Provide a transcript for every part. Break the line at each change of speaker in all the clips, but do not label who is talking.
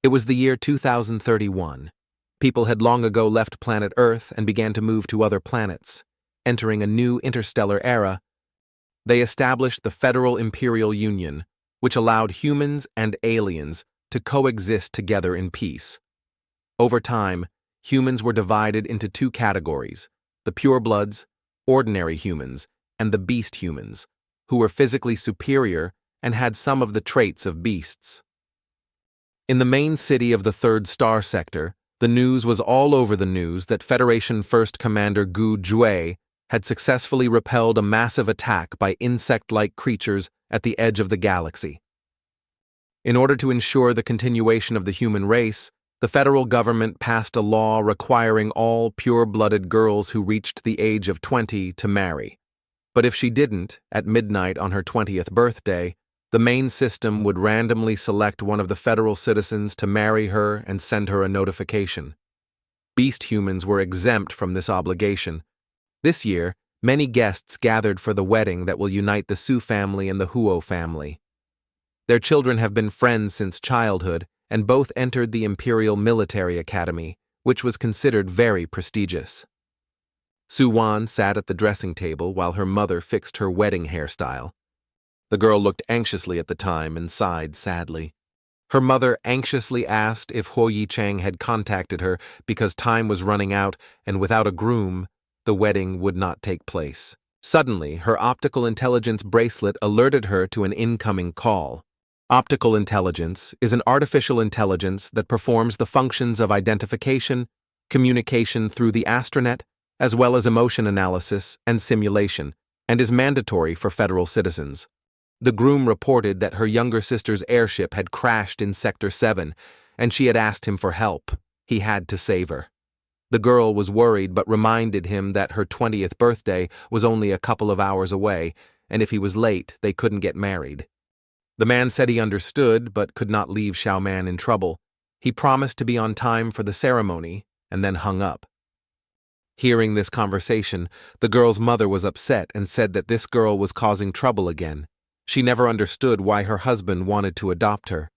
It was the year 2031. People had long ago left planet Earth and began to move to other planets. Entering a new interstellar era, they established the Federal Imperial Union, which allowed humans and aliens to coexist together in peace. Over time, humans were divided into two categories: the purebloods, ordinary humans, and the beast humans, who were physically superior and had some of the traits of beasts. In the main city of the Third Star Sector, the news was all over the news that Federation First Commander Gu Jue had successfully repelled a massive attack by insect-like creatures at the edge of the galaxy. In order to ensure the continuation of the human race, the federal government passed a law requiring all pure-blooded girls who reached the age of 20 to marry. But if she didn't, at midnight on her 20th birthday, the main system would randomly select one of the federal citizens to marry her and send her a notification. Beast humans were exempt from this obligation. This year, many guests gathered for the wedding that will unite the Xu family and the Huo family. Their children have been friends since childhood, and both entered the Imperial Military Academy, which was considered very prestigious. Xu Wan sat at the dressing table while her mother fixed her wedding hairstyle. The girl looked anxiously at the time and sighed sadly. Her mother anxiously asked if Huo Yi had contacted her because time was running out and without a groom, the wedding would not take place. Suddenly, her optical intelligence bracelet alerted her to an incoming call. Optical intelligence is an artificial intelligence that performs the functions of identification, communication through the astronet, as well as emotion analysis and simulation, and is mandatory for federal citizens. The groom reported that her younger sister's airship had crashed in Sector 7, and she had asked him for help. He had to save her. The girl was worried but reminded him that her 20th birthday was only a couple of hours away, and if he was late, they couldn't get married. The man said he understood but could not leave Xiaoman in trouble. He promised to be on time for the ceremony and then hung up. Hearing this conversation, the girl's mother was upset and said that this girl was causing trouble again. She never understood why her husband wanted to adopt her.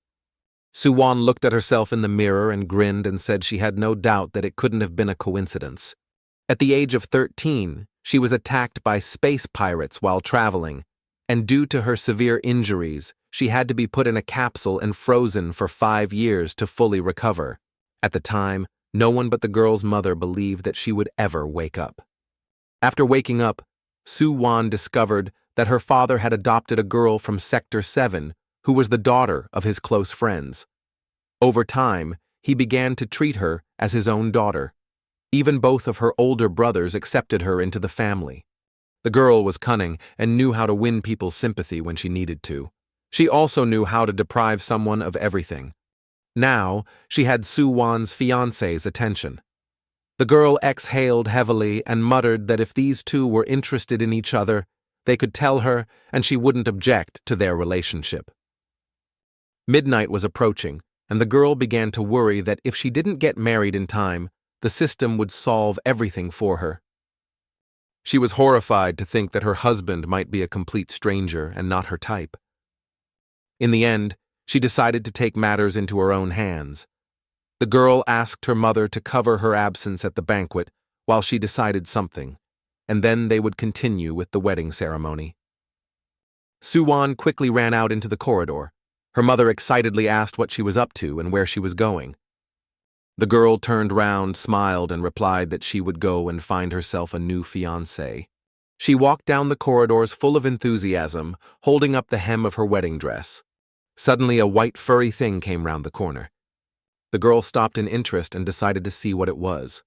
Xu Wan looked at herself in the mirror and grinned and said she had no doubt that it couldn't have been a coincidence. At the age of 13, she was attacked by space pirates while traveling, and due to her severe injuries, she had to be put in a capsule and frozen for 5 years to fully recover. At the time, no one but the girl's mother believed that she would ever wake up. After waking up, Xu Wan discovered that her father had adopted a girl from Sector 7 who was the daughter of his close friends. Over time, he began to treat her as his own daughter. Even both of her older brothers accepted her into the family. The girl was cunning and knew how to win people's sympathy when she needed to. She also knew how to deprive someone of everything. Now, she had Xu Wan's fiancé's attention. The girl exhaled heavily and muttered that if these two were interested in each other, they could tell her and she wouldn't object to their relationship. Midnight was approaching, and the girl began to worry that if she didn't get married in time, the system would solve everything for her. She was horrified to think that her husband might be a complete stranger and not her type. In the end, she decided to take matters into her own hands. The girl asked her mother to cover her absence at the banquet while she decided something, and then they would continue with the wedding ceremony. Xu Wan quickly ran out into the corridor. Her mother excitedly asked what she was up to and where she was going. The girl turned round, smiled, and replied that she would go and find herself a new fiancé. She walked down the corridors full of enthusiasm, holding up the hem of her wedding dress. Suddenly, a white furry thing came round the corner. The girl stopped in interest and decided to see what it was.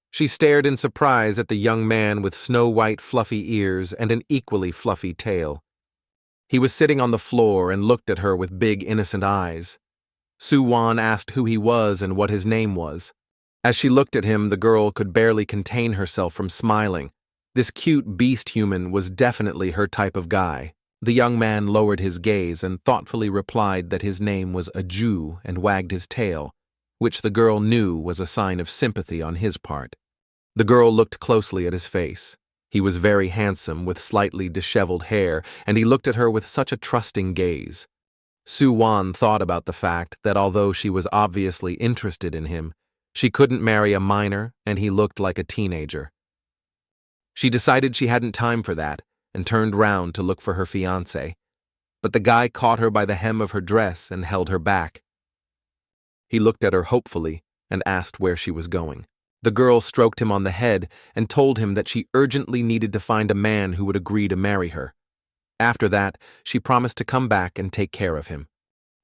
She stared in surprise at the young man with snow-white fluffy ears and an equally fluffy tail. He was sitting on the floor and looked at her with big, innocent eyes. Xu Wan asked who he was and what his name was. As she looked at him, the girl could barely contain herself from smiling. This cute beast human was definitely her type of guy. The young man lowered his gaze and thoughtfully replied that his name was Aju and wagged his tail, which the girl knew was a sign of sympathy on his part. The girl looked closely at his face. He was very handsome with slightly disheveled hair, and he looked at her with such a trusting gaze. Xu Wan thought about the fact that although she was obviously interested in him, she couldn't marry a minor and he looked like a teenager. She decided she hadn't time for that and turned round to look for her fiancé, but the guy caught her by the hem of her dress and held her back. He looked at her hopefully and asked where she was going. The girl stroked him on the head and told him that she urgently needed to find a man who would agree to marry her. After that, she promised to come back and take care of him.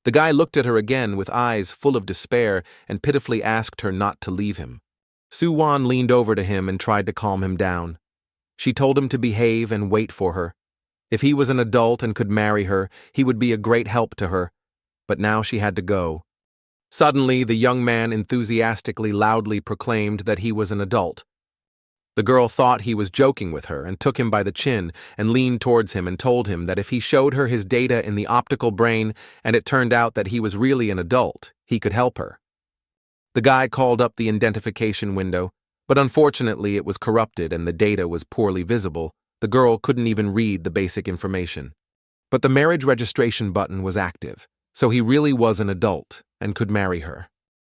The guy looked at her again with eyes full of despair and pitifully asked her not to leave him. Xu Wan leaned over to him and tried to calm him down. She told him to behave and wait for her. If he was an adult and could marry her, he would be a great help to her. But now she had to go. Suddenly, the young man enthusiastically loudly proclaimed that he was an adult. The girl thought he was joking with her and took him by the chin and leaned towards him and told him that if he showed her his data in the optical brain and it turned out that he was really an adult, he could help her. The guy called up the identification window, but unfortunately it was corrupted and the data was poorly visible. The girl couldn't even read the basic information. But the marriage registration button was active, so he really was an adult and could marry her.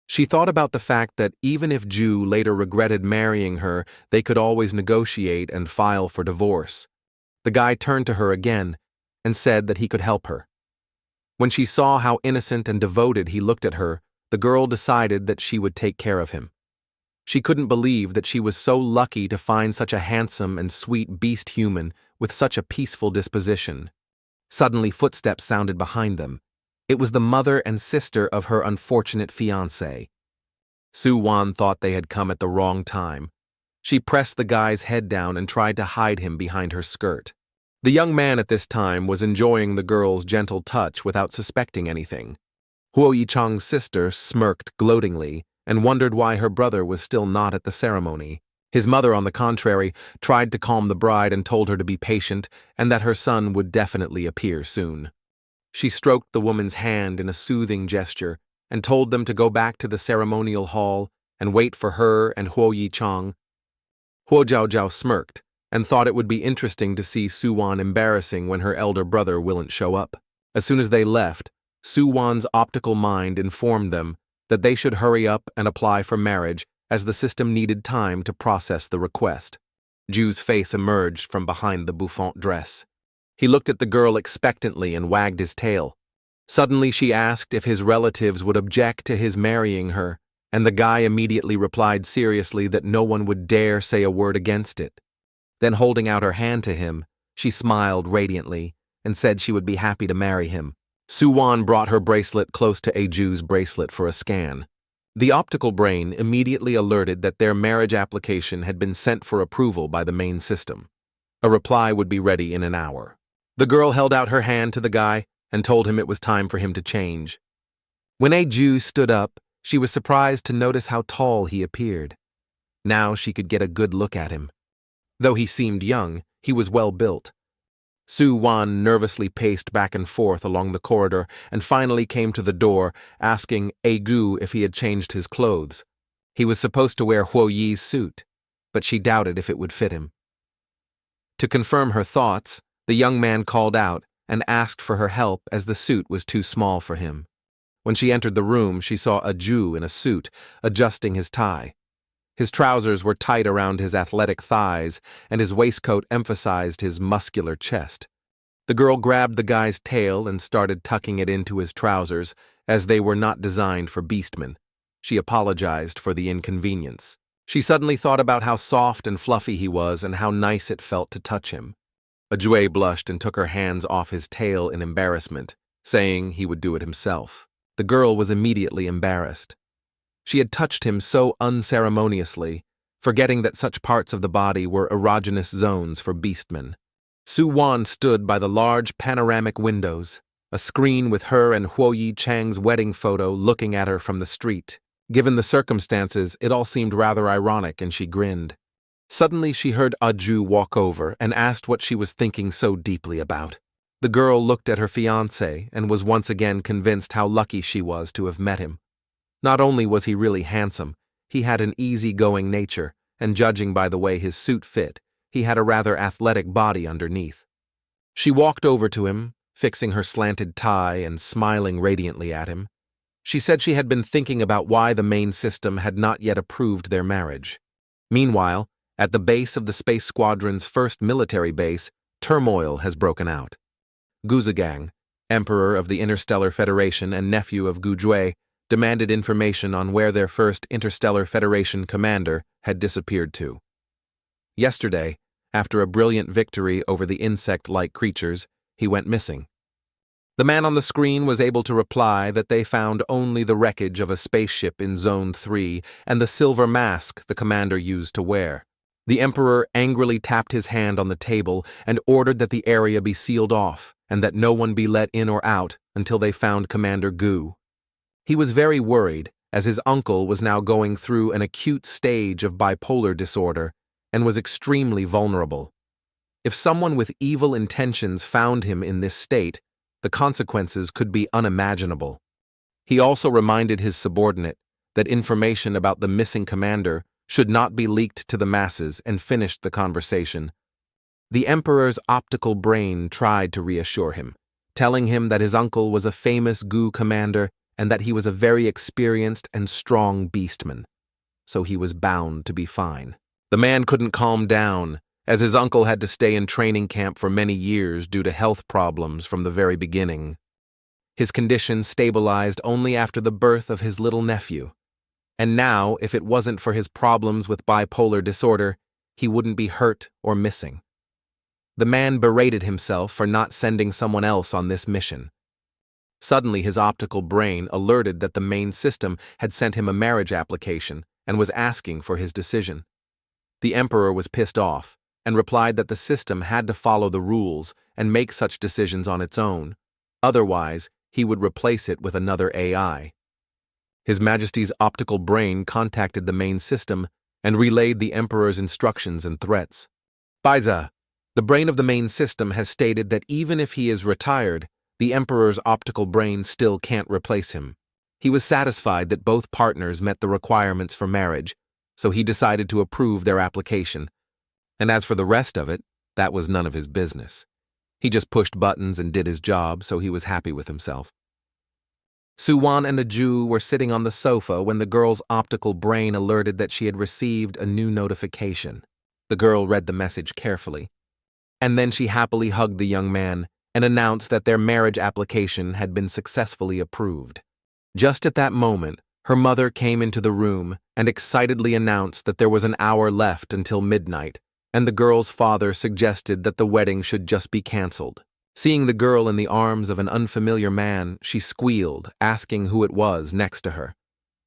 She thought about the fact that even if Ju later regretted marrying her, they could always negotiate and file for divorce. The guy turned to her again and said that he could help her. When she saw how innocent and devoted he looked at her, the girl decided that she would take care of him. She couldn't believe that she was so lucky to find such a handsome and sweet beast human with such a peaceful disposition. Suddenly footsteps sounded behind them. It was the mother and sister of her unfortunate fiancé. Xu Wan thought they had come at the wrong time. She pressed the guy's head down and tried to hide him behind her skirt. The young man at this time was enjoying the girl's gentle touch without suspecting anything. Huo Yi's sister smirked gloatingly and wondered why her brother was still not at the ceremony. His mother, on the contrary, tried to calm the bride and told her to be patient and that her son would definitely appear soon. She stroked the woman's hand in a soothing gesture and told them to go back to the ceremonial hall and wait for her and Huo Yi. Huo Jiao smirked and thought it would be interesting to see Xu Wan embarrassing when her elder brother wouldn't show up. As soon as they left, Xu Wan's optical mind informed them that they should hurry up and apply for marriage as the system needed time to process the request. Ju's face emerged from behind the bouffant dress. He looked at the girl expectantly and wagged his tail. Suddenly she asked if his relatives would object to his marrying her, and the guy immediately replied seriously that no one would dare say a word against it. Then holding out her hand to him, she smiled radiantly and said she would be happy to marry him. Xu Wan brought her bracelet close to Ju's bracelet for a scan. The optical brain immediately alerted that their marriage application had been sent for approval by the main system. A reply would be ready in an hour. The girl held out her hand to the guy and told him it was time for him to change. When Ju stood up, she was surprised to notice how tall he appeared. Now she could get a good look at him. Though he seemed young, he was well built. Xu Wan nervously paced back and forth along the corridor and finally came to the door, asking Gu if he had changed his clothes. He was supposed to wear Huo Yi's suit, but she doubted if it would fit him. To confirm her thoughts, the young man called out and asked for her help as the suit was too small for him. When she entered the room, she saw a Jew in a suit, adjusting his tie. His trousers were tight around his athletic thighs, and his waistcoat emphasized his muscular chest. The girl grabbed the guy's tail and started tucking it into his trousers, as they were not designed for beastmen. She apologized for the inconvenience. She suddenly thought about how soft and fluffy he was and how nice it felt to touch him. Ajue blushed and took her hands off his tail in embarrassment, saying he would do it himself. The girl was immediately embarrassed. She had touched him so unceremoniously, forgetting that such parts of the body were erogenous zones for beastmen. Xu Wan stood by the large panoramic windows, a screen with her and Huo Yi's wedding photo looking at her from the street. Given the circumstances, it all seemed rather ironic, and she grinned. Suddenly she heard Ju walk over and asked what she was thinking so deeply about. The girl looked at her fiancé and was once again convinced how lucky she was to have met him. Not only was he really handsome, he had an easy-going nature, and judging by the way his suit fit, he had a rather athletic body underneath. She walked over to him, fixing her slanted tie and smiling radiantly at him. She said she had been thinking about why the main system had not yet approved their marriage. Meanwhile, at the base of the Space Squadron's first military base, turmoil has broken out. Guzagang, Emperor of the Interstellar Federation and nephew of Gujue, demanded information on where their first Interstellar Federation commander had disappeared to. Yesterday, after a brilliant victory over the insect-like creatures, he went missing. The man on the screen was able to reply that they found only the wreckage of a spaceship in Zone 3 and the silver mask the commander used to wear. The Emperor angrily tapped his hand on the table and ordered that the area be sealed off and that no one be let in or out until they found Commander Gu. He was very worried, as his uncle was now going through an acute stage of bipolar disorder and was extremely vulnerable. If someone with evil intentions found him in this state, the consequences could be unimaginable. He also reminded his subordinate that information about the missing commander should not be leaked to the masses and finished the conversation. The Emperor's optical brain tried to reassure him, telling him that his uncle was a famous Gu commander and that he was a very experienced and strong beastman, so he was bound to be fine. The man couldn't calm down, as his uncle had to stay in training camp for many years due to health problems from the very beginning. His condition stabilized only after the birth of his little nephew. And now, if it wasn't for his problems with bipolar disorder, he wouldn't be hurt or missing. The man berated himself for not sending someone else on this mission. Suddenly, his optical brain alerted that the main system had sent him a marriage application and was asking for his decision. The Emperor was pissed off and replied that the system had to follow the rules and make such decisions on its own. Otherwise, he would replace it with another AI. His Majesty's optical brain contacted the main system and relayed the Emperor's instructions and threats. Baiza, the brain of the main system has stated that even if he is retired, the Emperor's optical brain still can't replace him. He was satisfied that both partners met the requirements for marriage, so he decided to approve their application. And as for the rest of it, that was none of his business. He just pushed buttons and did his job, so he was happy with himself. Xu Wan and a Jew were sitting on the sofa when the girl's optical brain alerted that she had received a new notification. The girl read the message carefully. And then she happily hugged the young man and announced that their marriage application had been successfully approved. Just at that moment, her mother came into the room and excitedly announced that there was an hour left until midnight, and the girl's father suggested that the wedding should just be canceled. Seeing the girl in the arms of an unfamiliar man, she squealed, asking who it was next to her.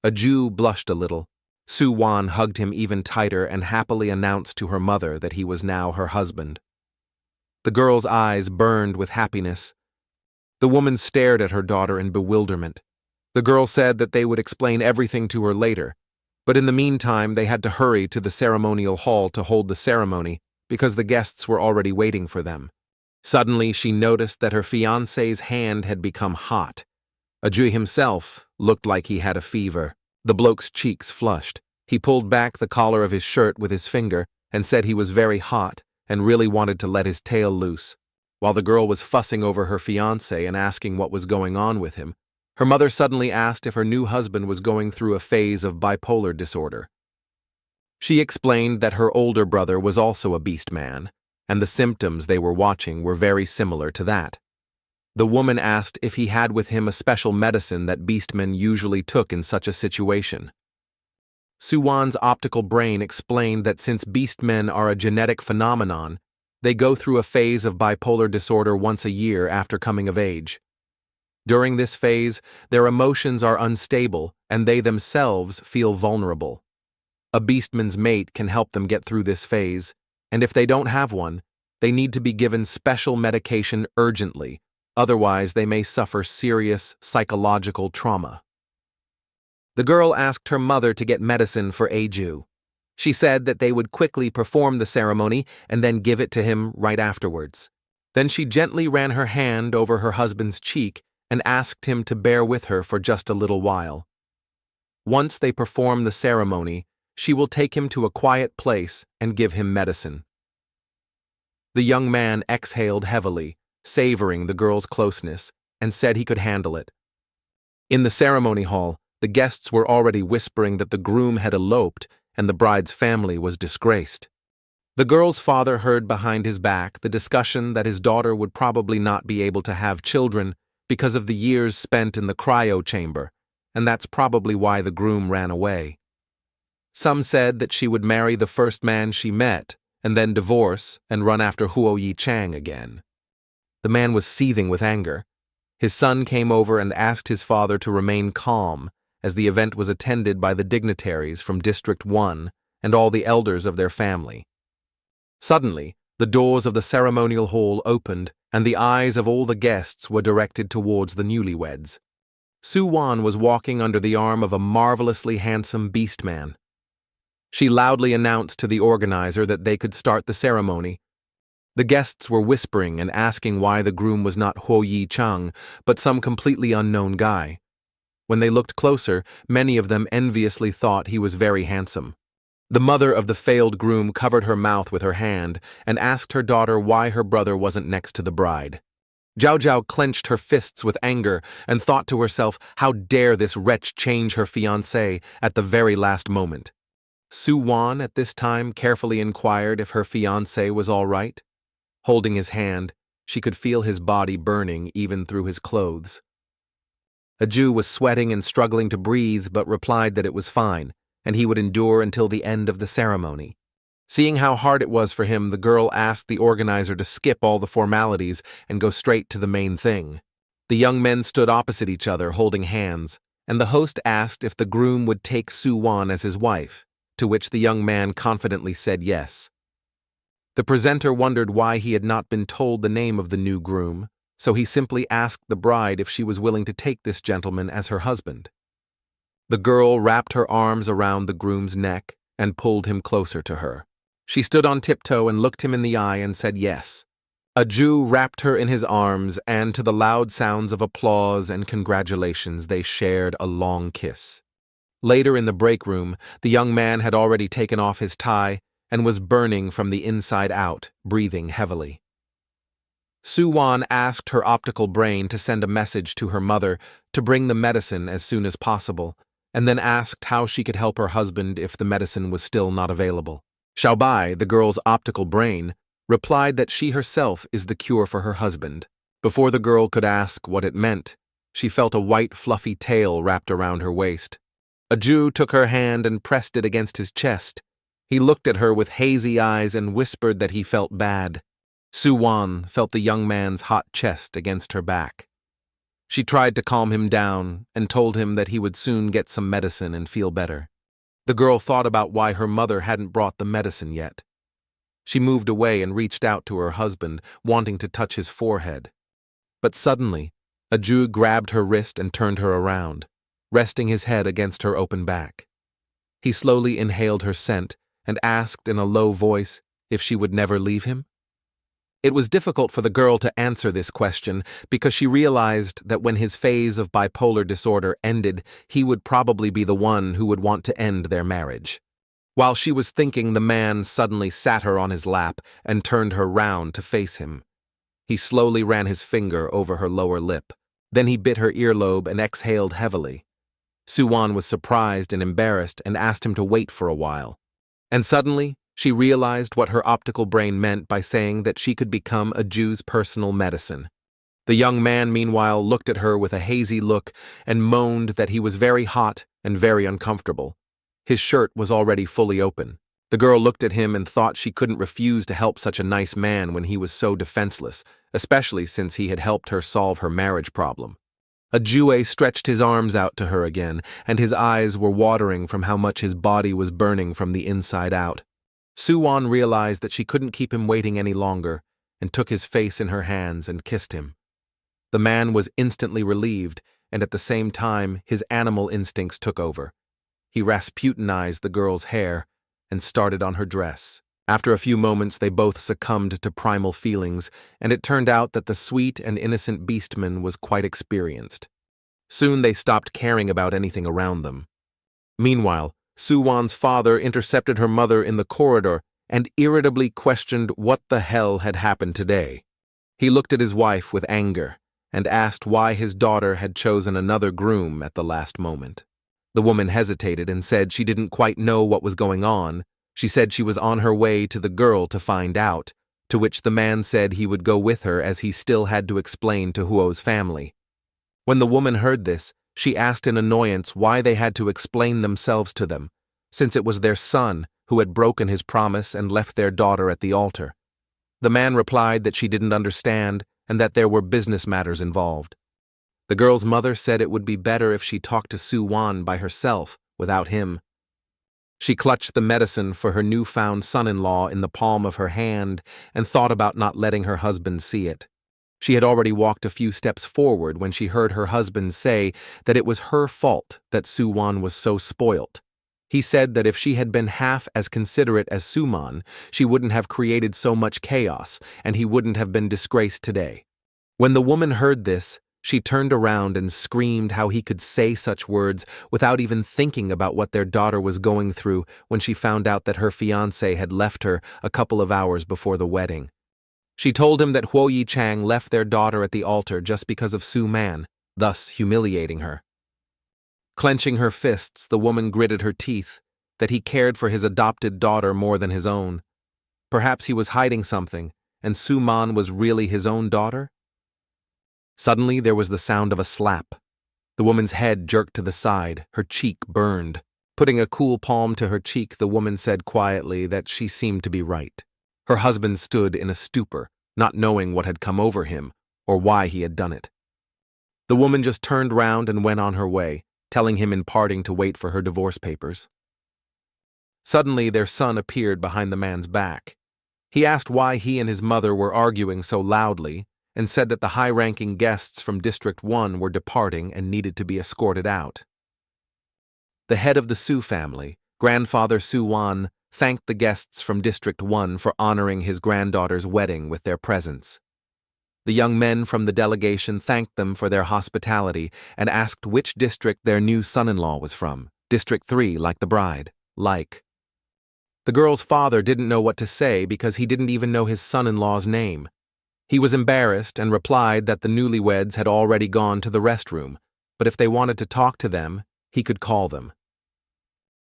A Jew blushed a little. Xu Wan hugged him even tighter and happily announced to her mother that he was now her husband. The girl's eyes burned with happiness. The woman stared at her daughter in bewilderment. The girl said that they would explain everything to her later, but in the meantime they had to hurry to the ceremonial hall to hold the ceremony because the guests were already waiting for them. Suddenly, she noticed that her fiancé's hand had become hot. A Jew himself looked like he had a fever. The bloke's cheeks flushed. He pulled back the collar of his shirt with his finger and said he was very hot and really wanted to let his tail loose. While the girl was fussing over her fiancé and asking what was going on with him, her mother suddenly asked if her new husband was going through a phase of bipolar disorder. She explained that her older brother was also a beast man, and the symptoms they were watching were very similar to that. The woman asked if he had with him a special medicine that beastmen usually took in such a situation. Xu Wan's optical brain explained that since beastmen are a genetic phenomenon, they go through a phase of bipolar disorder once a year after coming of age. During this phase, their emotions are unstable and they themselves feel vulnerable. A beastman's mate can help them get through this phase, and if they don't have one, they need to be given special medication urgently, otherwise they may suffer serious psychological trauma. The girl asked her mother to get medicine for Jew. She said that they would quickly perform the ceremony and then give it to him right afterwards. Then she gently ran her hand over her husband's cheek and asked him to bear with her for just a little while. Once they perform the ceremony, she will take him to a quiet place and give him medicine. The young man exhaled heavily, savoring the girl's closeness, and said he could handle it. In the ceremony hall, the guests were already whispering that the groom had eloped and the bride's family was disgraced. The girl's father heard behind his back the discussion that his daughter would probably not be able to have children because of the years spent in the cryo chamber, and that's probably why the groom ran away. Some said that she would marry the first man she met and then divorce and run after Huo Yi again. The man was seething with anger. His son came over and asked his father to remain calm as the event was attended by the dignitaries from District 1 and all the elders of their family. Suddenly, the doors of the ceremonial hall opened and the eyes of all the guests were directed towards the newlyweds. Xu Wan was walking under the arm of a marvelously handsome beast man. She loudly announced to the organizer that they could start the ceremony. The guests were whispering and asking why the groom was not Huo Yi, but some completely unknown guy. When they looked closer, many of them enviously thought he was very handsome. The mother of the failed groom covered her mouth with her hand and asked her daughter why her brother wasn't next to the bride. Zhao Zhao clenched her fists with anger and thought to herself, how dare this wretch change her fiancé at the very last moment. Xu Wan at this time carefully inquired if her fiancé was all right. Holding his hand, she could feel his body burning even through his clothes. A Jew was sweating and struggling to breathe but replied that it was fine, and he would endure until the end of the ceremony. Seeing how hard it was for him, the girl asked the organizer to skip all the formalities and go straight to the main thing. The young men stood opposite each other, holding hands, and the host asked if the groom would take Xu Wan as his wife, to which the young man confidently said yes. The presenter wondered why he had not been told the name of the new groom, so he simply asked the bride if she was willing to take this gentleman as her husband. The girl wrapped her arms around the groom's neck and pulled him closer to her. She stood on tiptoe and looked him in the eye and said yes. A Jew wrapped her in his arms, and to the loud sounds of applause and congratulations, they shared a long kiss. Later in the break room, the young man had already taken off his tie and was burning from the inside out, breathing heavily. Xu Wan asked her optical brain to send a message to her mother to bring the medicine as soon as possible, and then asked how she could help her husband if the medicine was still not available. Xiaobai, the girl's optical brain, replied that she herself is the cure for her husband. Before the girl could ask what it meant, she felt a white fluffy tail wrapped around her waist. A Jew took her hand and pressed it against his chest. He looked at her with hazy eyes and whispered that he felt bad. Xu Wan felt the young man's hot chest against her back. She tried to calm him down and told him that he would soon get some medicine and feel better. The girl thought about why her mother hadn't brought the medicine yet. She moved away and reached out to her husband, wanting to touch his forehead. But suddenly, a Jew grabbed her wrist and turned her around, resting his head against her open back. He slowly inhaled her scent and asked in a low voice if she would never leave him. It was difficult for the girl to answer this question because she realized that when his phase of bipolar disorder ended, he would probably be the one who would want to end their marriage. While she was thinking, the man suddenly sat her on his lap and turned her round to face him. He slowly ran his finger over her lower lip. Then he bit her earlobe and exhaled heavily. Xu Wan was surprised and embarrassed and asked him to wait for a while. And suddenly, she realized what her optical brain meant by saying that she could become a Jew's personal medicine. The young man, meanwhile, looked at her with a hazy look and moaned that he was very hot and very uncomfortable. His shirt was already fully open. The girl looked at him and thought she couldn't refuse to help such a nice man when he was so defenseless, especially since he had helped her solve her marriage problem. A Jew stretched his arms out to her again, and his eyes were watering from how much his body was burning from the inside out. Xu Wan realized that she couldn't keep him waiting any longer and took his face in her hands and kissed him. The man was instantly relieved, and at the same time his animal instincts took over. He Rasputinized the girl's hair and started on her dress. After a few moments they both succumbed to primal feelings, and it turned out that the sweet and innocent beastman was quite experienced. Soon they stopped caring about anything around them. Meanwhile, Xu Wan's father intercepted her mother in the corridor and irritably questioned what the hell had happened today. He looked at his wife with anger and asked why his daughter had chosen another groom at the last moment. The woman hesitated and said she didn't quite know what was going on. She said she was on her way to the girl to find out, to which the man said he would go with her as he still had to explain to Huo's family. When the woman heard this, she asked in annoyance why they had to explain themselves to them, since it was their son who had broken his promise and left their daughter at the altar. The man replied that she didn't understand and that there were business matters involved. The girl's mother said it would be better if she talked to Xu Wan by herself, without him. She clutched the medicine for her newfound son-in-law in the palm of her hand and thought about not letting her husband see it. She had already walked a few steps forward when she heard her husband say that it was her fault that Xu Wan was so spoilt. He said that if she had been half as considerate as Xu Man, she wouldn't have created so much chaos, and he wouldn't have been disgraced today. When the woman heard this, she turned around and screamed how he could say such words without even thinking about what their daughter was going through when she found out that her fiancé had left her a couple of hours before the wedding. She told him that Huo Yi Chang left their daughter at the altar just because of Xu Man, thus humiliating her. Clenching her fists, the woman gritted her teeth, that he cared for his adopted daughter more than his own. Perhaps he was hiding something, and Xu Man was really his own daughter? Suddenly there was the sound of a slap. The woman's head jerked to the side, her cheek burned. Putting a cool palm to her cheek, the woman said quietly that she seemed to be right. Her husband stood in a stupor, not knowing what had come over him or why he had done it. The woman just turned round and went on her way, telling him in parting to wait for her divorce papers. Suddenly their son appeared behind the man's back. He asked why he and his mother were arguing so loudly and said that the high-ranking guests from District 1 were departing and needed to be escorted out. The head of the Xu family, grandfather Xu Wan, thanked the guests from District 1 for honoring his granddaughter's wedding with their presence. The young men from the delegation thanked them for their hospitality and asked which district their new son-in-law was from. District 3, like the bride. Like. The girl's father didn't know what to say because he didn't even know his son-in-law's name. He was embarrassed and replied that the newlyweds had already gone to the restroom, but if they wanted to talk to them, he could call them.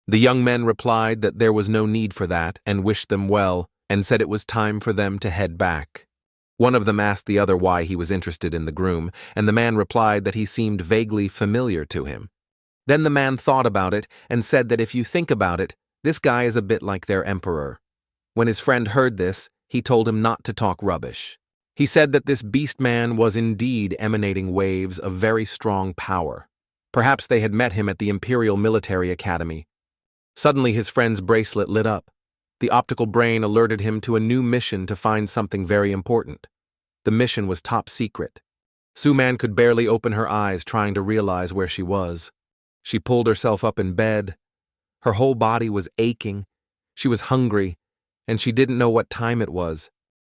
The young men replied that there was no need for that and wished them well and said it was time for them to head back. One of them asked the other why he was interested in the groom, and the man replied that he seemed vaguely familiar to him. Then the man thought about it and said that if you think about it, this guy is a bit like their emperor. When his friend heard this, he told him not to talk rubbish. He said that this beast man was indeed emanating waves of very strong power. Perhaps they had met him at the Imperial Military Academy. Suddenly his friend's bracelet lit up. The optical brain alerted him to a new mission to find something very important. The mission was top secret. Xu Man could barely open her eyes trying to realize where she was. She pulled herself up in bed. Her whole body was aching. She was hungry, and she didn't know what time it was.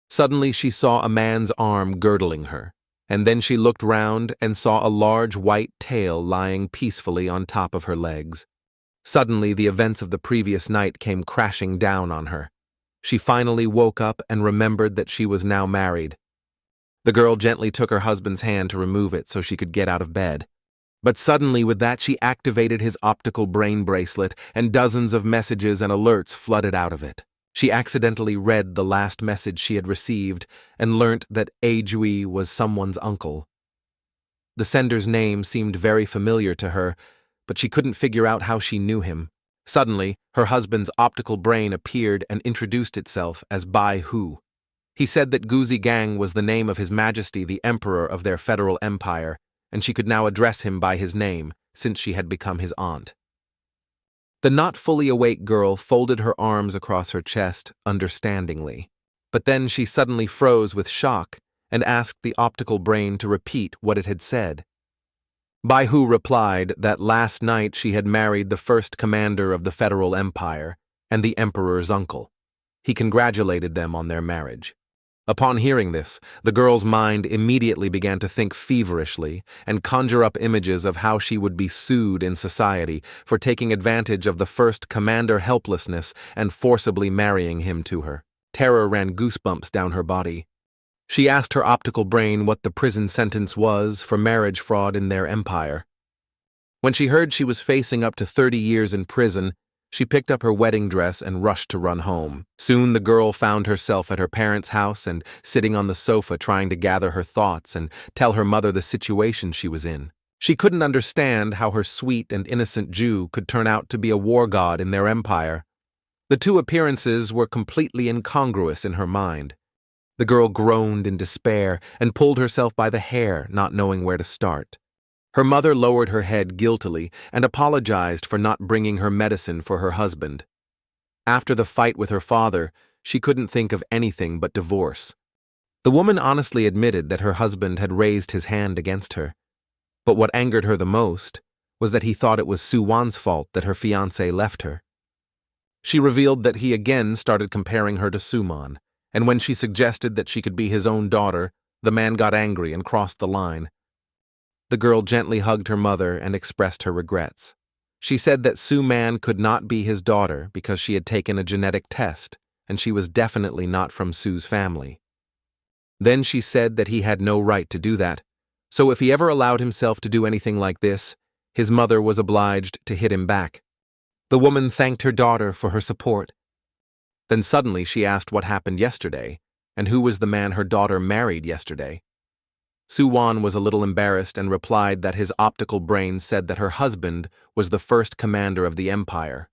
Suddenly she saw a man's arm girdling her, and then she looked round and saw a large white tail lying peacefully on top of her legs. Suddenly the events of the previous night came crashing down on her. She finally woke up and remembered that she was now married. The girl gently took her husband's hand to remove it so she could get out of bed. But suddenly with that she activated his optical brain bracelet and dozens of messages and alerts flooded out of it. She accidentally read the last message she had received and learnt that Ajui was someone's uncle. The sender's name seemed very familiar to her, but she couldn't figure out how she knew him. Suddenly, her husband's optical brain appeared and introduced itself as Bai Hu. He said that Guzi Gang was the name of His Majesty the Emperor of their federal empire, and she could now address him by his name, since she had become his aunt. The not fully awake girl folded her arms across her chest, understandingly. But then she suddenly froze with shock and asked the optical brain to repeat what it had said. Bai Hu replied that last night she had married the first commander of the federal empire and the emperor's uncle. He congratulated them on their marriage. Upon hearing this, the girl's mind immediately began to think feverishly and conjure up images of how she would be sued in society for taking advantage of the first commander helplessness and forcibly marrying him to her. Terror ran goosebumps down her body. She asked her optical brain what the prison sentence was for marriage fraud in their empire. When she heard she was facing up to 30 years in prison, she picked up her wedding dress and rushed to run home. Soon the girl found herself at her parents' house and sitting on the sofa trying to gather her thoughts and tell her mother the situation she was in. She couldn't understand how her sweet and innocent Jew could turn out to be a war god in their empire. The two appearances were completely incongruous in her mind. The girl groaned in despair and pulled herself by the hair, not knowing where to start. Her mother lowered her head guiltily and apologized for not bringing her medicine for her husband. After the fight with her father, she couldn't think of anything but divorce. The woman honestly admitted that her husband had raised his hand against her. But what angered her the most was that he thought it was Xu Wan's fault that her fiancé left her. She revealed that he again started comparing her to Xu Wan, and when she suggested that she could be his own daughter, the man got angry and crossed the line. The girl gently hugged her mother and expressed her regrets. She said that Xu Man could not be his daughter because she had taken a genetic test, and she was definitely not from Xu's family. Then she said that he had no right to do that, so if he ever allowed himself to do anything like this, his mother was obliged to hit him back. The woman thanked her daughter for her support. Then suddenly she asked what happened yesterday, and who was the man her daughter married yesterday. Xu Wan was a little embarrassed and replied that his optical brain said that her husband was the first commander of the empire,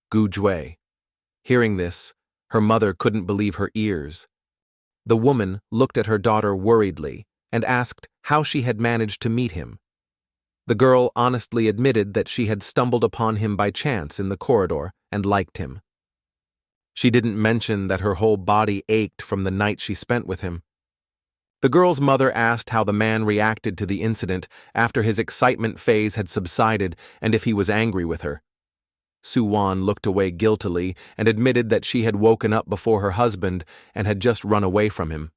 Gu Jue. Hearing this, her mother couldn't believe her ears. The woman looked at her daughter worriedly and asked how she had managed to meet him. The girl honestly admitted that she had stumbled upon him by chance in the corridor and liked him. She didn't mention that her whole body ached from the night she spent with him. The girl's mother asked how the man reacted to the incident after his excitement phase had subsided and if he was angry with her. Xu Wan looked away guiltily and admitted that she had woken up before her husband and had just run away from him.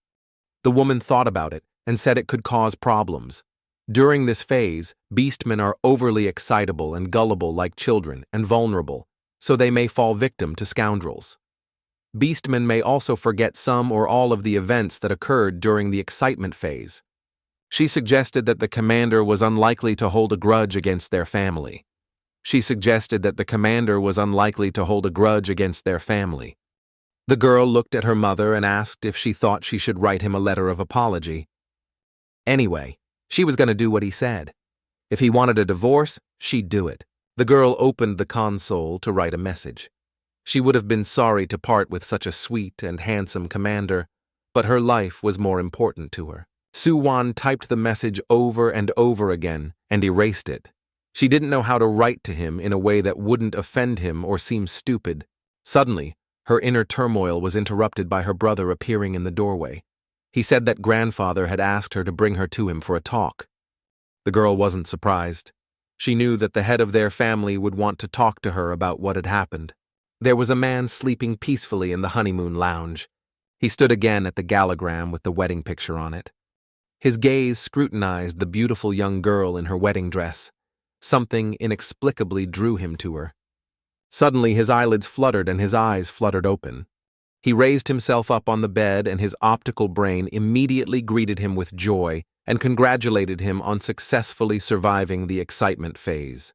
The woman thought about it and said it could cause problems. During this phase, beastmen are overly excitable and gullible like children and vulnerable, so they may fall victim to scoundrels. Beastmen may also forget some or all of the events that occurred during the excitement phase. She suggested that the commander was unlikely to hold a grudge against their family. The girl looked at her mother and asked if she thought she should write him a letter of apology. Anyway, she was going to do what he said. If he wanted a divorce, she'd do it. The girl opened the console to write a message. She would have been sorry to part with such a sweet and handsome commander, but her life was more important to her. Xu Wan typed the message over and over again and erased it. She didn't know how to write to him in a way that wouldn't offend him or seem stupid. Suddenly, her inner turmoil was interrupted by her brother appearing in the doorway. He said that grandfather had asked her to bring her to him for a talk. The girl wasn't surprised. She knew that the head of their family would want to talk to her about what had happened. There was a man sleeping peacefully in the honeymoon lounge. He stood again at the galagram with the wedding picture on it. His gaze scrutinized the beautiful young girl in her wedding dress. Something inexplicably drew him to her. Suddenly his eyelids fluttered and his eyes fluttered open. He raised himself up on the bed and his optical brain immediately greeted him with joy and congratulated him on successfully surviving the excitement phase.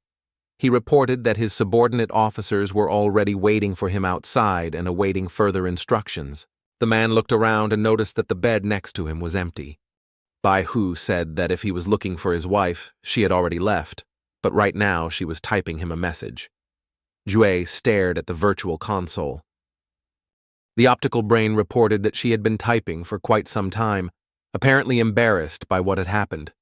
He reported that his subordinate officers were already waiting for him outside and awaiting further instructions. The man looked around and noticed that the bed next to him was empty. Bai Hu said that if he was looking for his wife, she had already left, but right now she was typing him a message. Jue stared at the virtual console. The optical brain reported that she had been typing for quite some time, apparently embarrassed by what had happened.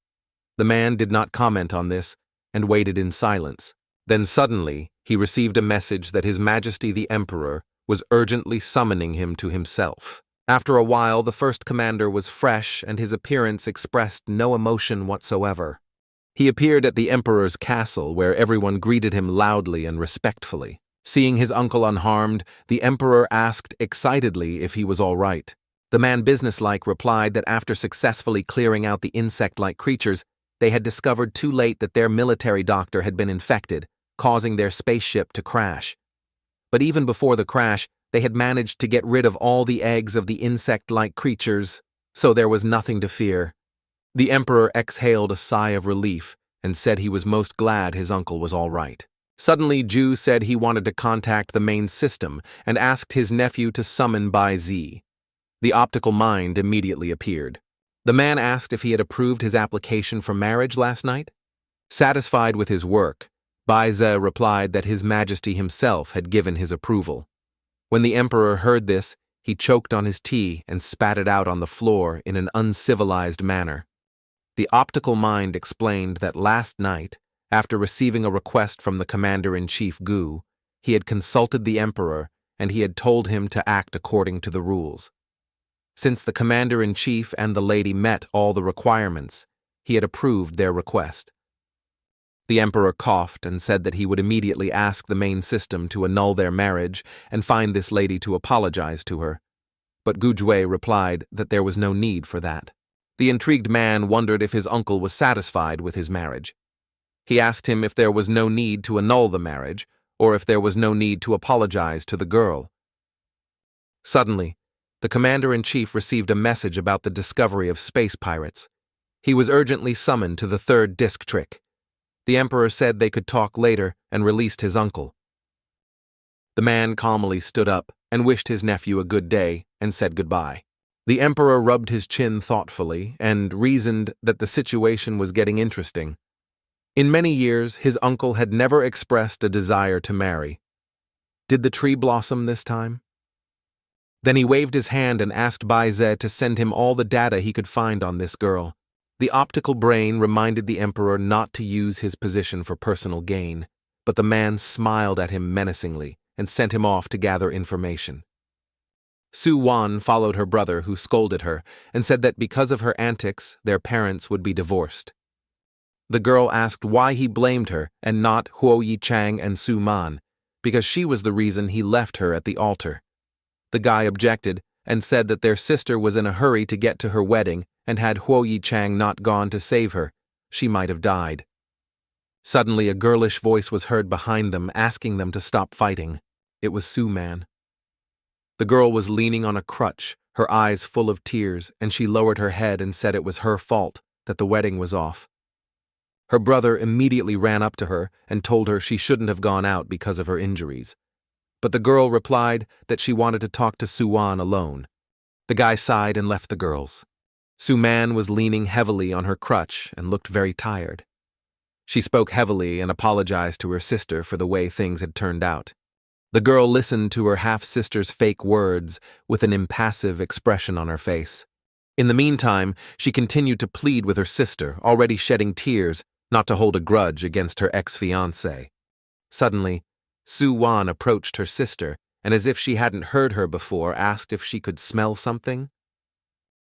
The man did not comment on this and waited in silence. Then suddenly, he received a message that His Majesty the Emperor was urgently summoning him to himself. After a while, the first commander was fresh and his appearance expressed no emotion whatsoever. He appeared at the Emperor's castle where everyone greeted him loudly and respectfully. Seeing his uncle unharmed, the Emperor asked excitedly if he was all right. The man businesslike replied that after successfully clearing out the insect-like creatures, they had discovered too late that their military doctor had been infected, causing their spaceship to crash. But even before the crash, they had managed to get rid of all the eggs of the insect-like creatures. So there was nothing to fear. The emperor exhaled a sigh of relief and said he was most glad his uncle was all right. Suddenly, Zhu said he wanted to contact the main system and asked his nephew to summon Bai Zi. The optical mind immediately appeared. The man asked if he had approved his application for marriage last night. Satisfied with his work, Bai Zi replied that His Majesty himself had given his approval. When the emperor heard this, he choked on his tea and spat it out on the floor in an uncivilized manner. The optical mind explained that last night, after receiving a request from the commander-in-chief Gu, he had consulted the emperor and he had told him to act according to the rules. Since the commander-in-chief and the lady met all the requirements, he had approved their request. The emperor coughed and said that he would immediately ask the main system to annul their marriage and find this lady to apologize to her. But Gu Jue replied that there was no need for that. The intrigued man wondered if his uncle was satisfied with his marriage. He asked him if there was no need to annul the marriage, or if there was no need to apologize to the girl. Suddenly, the commander-in-chief received a message about the discovery of space pirates. He was urgently summoned to the third disc trick. The emperor said they could talk later and released his uncle. The man calmly stood up and wished his nephew a good day and said goodbye. The emperor rubbed his chin thoughtfully and reasoned that the situation was getting interesting. In many years, his uncle had never expressed a desire to marry. Did the tree blossom this time? Then he waved his hand and asked Bai Zi to send him all the data he could find on this girl. The optical brain reminded the emperor not to use his position for personal gain, but the man smiled at him menacingly and sent him off to gather information. Xu Wan followed her brother, who scolded her and said that because of her antics, their parents would be divorced. The girl asked why he blamed her and not Huo Yi and Su Man, because she was the reason he left her at the altar. The guy objected and said that their sister was in a hurry to get to her wedding, and had Huo Yi not gone to save her, she might have died. Suddenly a girlish voice was heard behind them asking them to stop fighting. It was Su Man. The girl was leaning on a crutch, her eyes full of tears, and she lowered her head and said it was her fault, that the wedding was off. Her brother immediately ran up to her and told her she shouldn't have gone out because of her injuries. But the girl replied that she wanted to talk to Xu Wan alone. The guy sighed and left the girls. Su Man was leaning heavily on her crutch and looked very tired. She spoke heavily and apologized to her sister for the way things had turned out. The girl listened to her half-sister's fake words with an impassive expression on her face. In the meantime, she continued to plead with her sister, already shedding tears, not to hold a grudge against her ex-fiancé. Suddenly, Xu Wan approached her sister and, as if she hadn't heard her before, asked if she could smell something.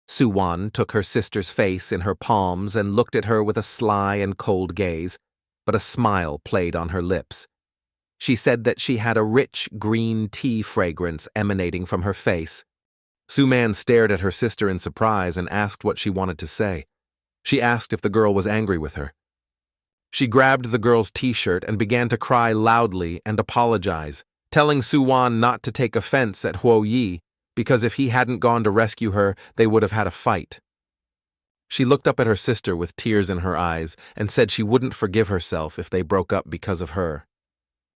Xu Wan took her sister's face in her palms and looked at her with a sly and cold gaze, but a smile played on her lips. She said that she had a rich green tea fragrance emanating from her face. Su Man stared at her sister in surprise and asked what she wanted to say. She asked if the girl was angry with her. She grabbed the girl's t-shirt and began to cry loudly and apologize, telling Xu Wan not to take offense at Huo Yi, because if he hadn't gone to rescue her, they would have had a fight. She looked up at her sister with tears in her eyes and said she wouldn't forgive herself if they broke up because of her.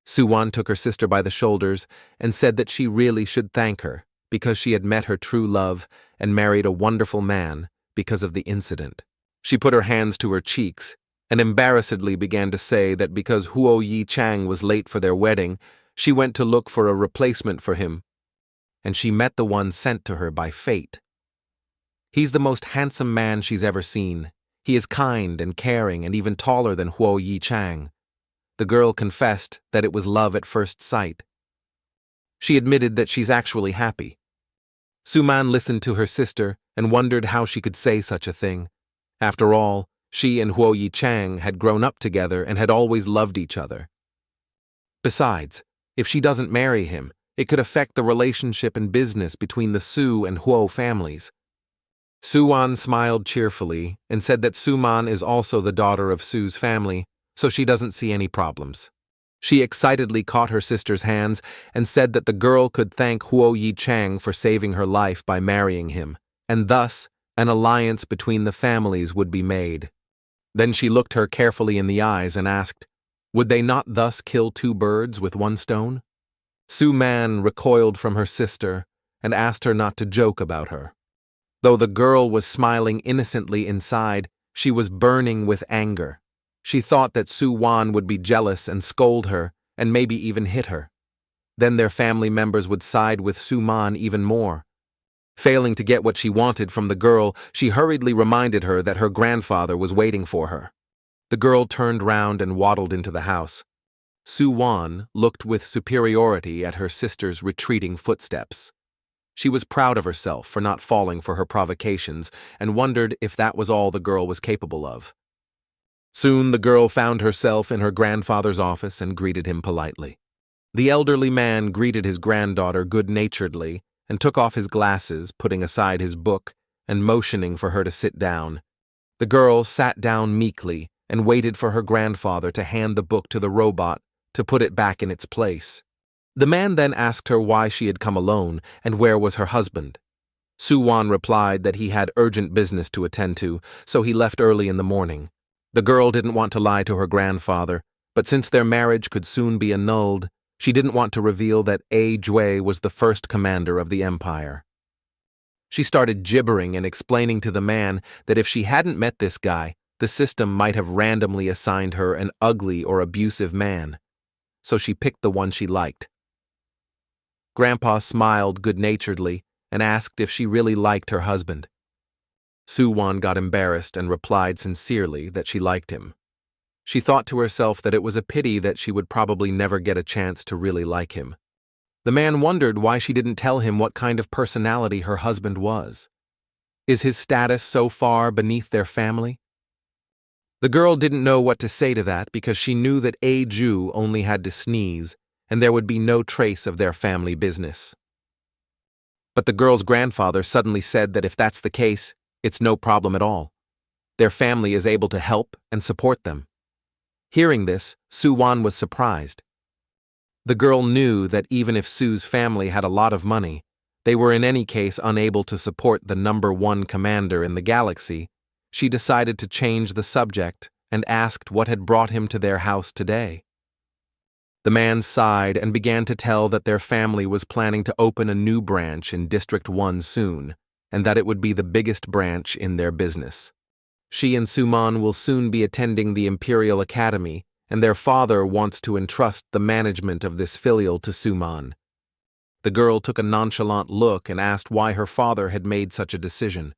Xu Wan took her sister by the shoulders and said that she really should thank her because she had met her true love and married a wonderful man because of the incident. She put her hands to her cheeks and embarrassedly began to say that because Huo Yi was late for their wedding, she went to look for a replacement for him, and she met the one sent to her by fate. He's the most handsome man she's ever seen. He is kind and caring and even taller than Huo Yi. The girl confessed that it was love at first sight. She admitted that she's actually happy. Su Man listened to her sister and wondered how she could say such a thing. After all, she and Huo Yi had grown up together and had always loved each other. Besides, if she doesn't marry him, it could affect the relationship and business between the Su and Huo families. Xu Wan smiled cheerfully and said that Su Man is also the daughter of Su's family, so she doesn't see any problems. She excitedly caught her sister's hands and said that the girl could thank Huo Yi for saving her life by marrying him, and thus An alliance between the families would be made. Then she looked her carefully in the eyes and asked, would they not thus kill two birds with one stone? Xu Wan recoiled from her sister and asked her not to joke about her. Though the girl was smiling innocently inside, she was burning with anger. She thought that Xu Wan would be jealous and scold her, and maybe even hit her. Then their family members would side with Xu Wan even more. Failing to get what she wanted from the girl, she hurriedly reminded her that her grandfather was waiting for her. The girl turned round and waddled into the house. Xu Wan looked with superiority at her sister's retreating footsteps. She was proud of herself for not falling for her provocations and wondered if that was all the girl was capable of. Soon the girl found herself in her grandfather's office and greeted him politely. The elderly man greeted his granddaughter good-naturedly and took off his glasses, putting aside his book and motioning for her to sit down. The girl sat down meekly and waited for her grandfather to hand the book to the robot to put it back in its place. The man then asked her why she had come alone and where was her husband. Xu Wan replied that he had urgent business to attend to, so he left early in the morning. The girl didn't want to lie to her grandfather, but since their marriage could soon be annulled, she didn't want to reveal that Jue was the first commander of the empire. She started gibbering and explaining to the man that if she hadn't met this guy, the system might have randomly assigned her an ugly or abusive man. So she picked the one she liked. Grandpa smiled good-naturedly and asked if she really liked her husband. Xu Wan got embarrassed and replied sincerely that she liked him. She thought to herself that it was a pity that she would probably never get a chance to really like him. The man wondered why she didn't tell him what kind of personality her husband was. Is his status so far beneath their family? The girl didn't know what to say to that because she knew that Ju only had to sneeze and there would be no trace of their family business. But the girl's grandfather suddenly said that if that's the case, it's no problem at all. Their family is able to help and support them. Hearing this, Xu Wan was surprised. The girl knew that even if Su's family had a lot of money, they were in any case unable to support the #1 commander in the galaxy. She decided to change the subject and asked what had brought him to their house today. The man sighed and began to tell that their family was planning to open a new branch in District 1 soon, and that it would be the biggest branch in their business. She and Xu Wan will soon be attending the Imperial Academy, and their father wants to entrust the management of this filial to Xu Wan. The girl took a nonchalant look and asked why her father had made such a decision.